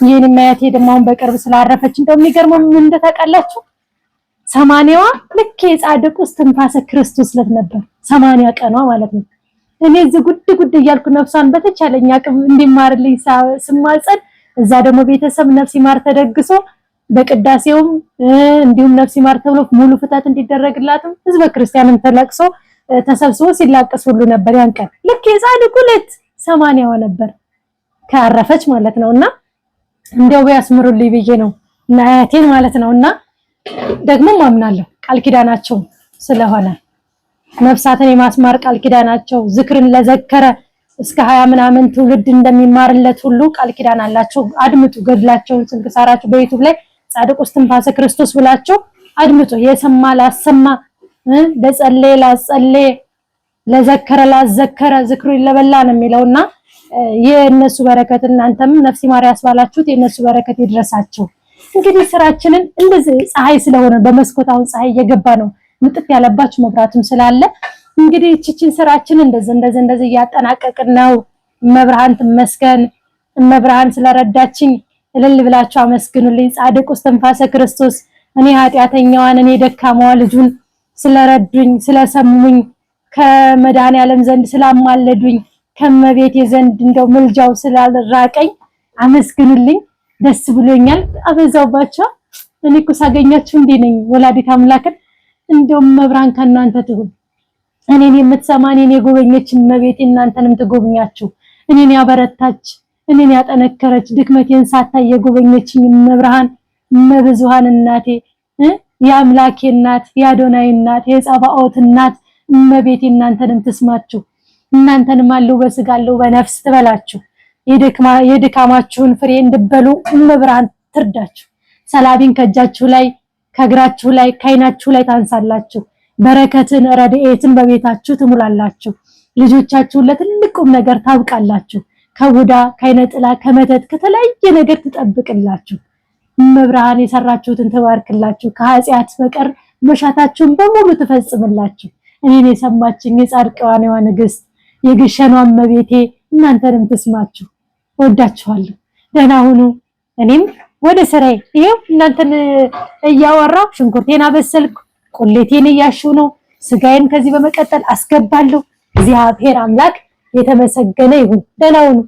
የኔ ማያቴ ደግሞ አሁን በቅርብ ስላረፈች እንደው የሚገርመው ምን እንደታውቃላችሁ 80ዋ ልክ የጻድቁ እስትንፋሰ ክርስቶስ ለት ነበር 80 ቀኗ ማለት ነው። እኔ እዚህ ጉድ እያልኩ ነፍሷን በተቻለኝ አቅም እንዲማርልኝ ስማጸን እዛ ደግሞ ቤተሰብ ነፍስ ይማር ተደግሶ በቅዳሴውም እንዲሁም ነፍስ ይማር ተብሎ ሙሉ ፍታት እንዲደረግላትም ህዝበ ክርስቲያንን ተለቅሶ ተሰብስቦ ሲላቀስ ሁሉ ነበር። ያን ቀን ልክ የጻድቁ ለት 80ዋ ነበር ካረፈች ማለት ነውና እንደው ያስምሩልኝ ብዬ ነው እና አያቴን ማለት ነውና ደግሞ ማምናለሁ ቃል ኪዳናቸው ስለሆነ ነፍሳትን የማስማር ቃል ኪዳናቸው ዝክርን ለዘከረ እስከ 20 ምናምን ትውልድ እንደሚማርለት ሁሉ ቃል ኪዳን አላቸው። አድምጡ ገድላቸውን ስንክሳራቸው በዩቲዩብ ላይ ጻድቁ እስትንፋሰ ክርስቶስ ብላችሁ አድምጡ። የሰማ ላሰማ ለጸለየ ላጸለየ ለዘከረ ላዘከረ ዝክሩ ይለበላ ነው የሚለውና የነሱ በረከት እናንተም ነፍስ ይማር ያስባላችሁት የነሱ በረከት ይድረሳቸው። እንግዲህ ስራችንን እንደዚህ ፀሐይ ስለሆነ በመስኮት አሁን ፀሐይ እየገባ ነው ምጥፍ ያለባችሁ መብራቱም ስላለ እንግዲህ እቺችን ስራችንን እንደዚህ እያጠናቀቅን ነው። መብርሃን ትመስገን። መብርሃን ስለረዳችኝ እልል ብላችሁ አመስግኑልኝ። ጻድቁ እስትንፋሰ ክርስቶስ እኔ ኃጢአተኛዋን እኔ ደካማዋ ልጁን ስለረዱኝ ስለሰሙኝ ከመድኃኔዓለም ዘንድ ስላማለዱኝ ከመቤቴ ዘንድ እንደው ምልጃው ስላልራቀኝ አመስግኑልኝ። ደስ ብሎኛል። አበዛውባችሁ። እኔ እኮ ሳገኛችሁ እንዴ ነኝ ወላዲተ አምላክን እንደው መብርሃን ከናንተ ትሁን። እኔን የምትሰማ እኔን የጎበኘች መቤቴ እናንተንም ትጎብኛችሁ። እኔን ያበረታች እኔን ያጠነከረች ድክመቴን ሳታይ የጎበኘችኝ መብርሃን መብዙሃን እናቴ የአምላኬ እናት የአዶናይ እናት የጸባኦት እናት መቤቴ እናንተንም ትስማችሁ። እናንተንም አለው በስጋ አለው በነፍስ ትበላችሁ። የድካማችሁን ፍሬ እንድበሉ እመብርሃን ትርዳችሁ። ሰላቢን ከእጃችሁ ላይ ከእግራችሁ ላይ ከዓይናችሁ ላይ ታንሳላችሁ። በረከትን ረድኤትን በቤታችሁ ትሙላላችሁ። ልጆቻችሁን ለትልቁም ነገር ታብቃላችሁ። ከቡዳ ከዓይነ ጥላ ከመተት ከተለያየ ነገር ትጠብቅላችሁ። እመብርሃን የሰራችሁትን ትባርክላችሁ። ከኃጢአት በቀር መሻታችሁን በሙሉ ትፈጽምላችሁ። እኔን የሰማችኝ የጻድቃኔዋ ንግስት የግሸኗ እመቤቴ እናንተንም ትስማችሁ። እወዳችኋለሁ። ደህና ሁኑ። እኔም ወደ ስራዬ ይሄው እናንተን እያወራሁ ሽንኩርቴን አበሰልኩ፣ ቁሌቴን እያሹ ነው። ስጋዬን ከዚህ በመቀጠል አስገባለሁ። እግዚአብሔር አምላክ የተመሰገነ ይሁን። ደህና ሁኑ።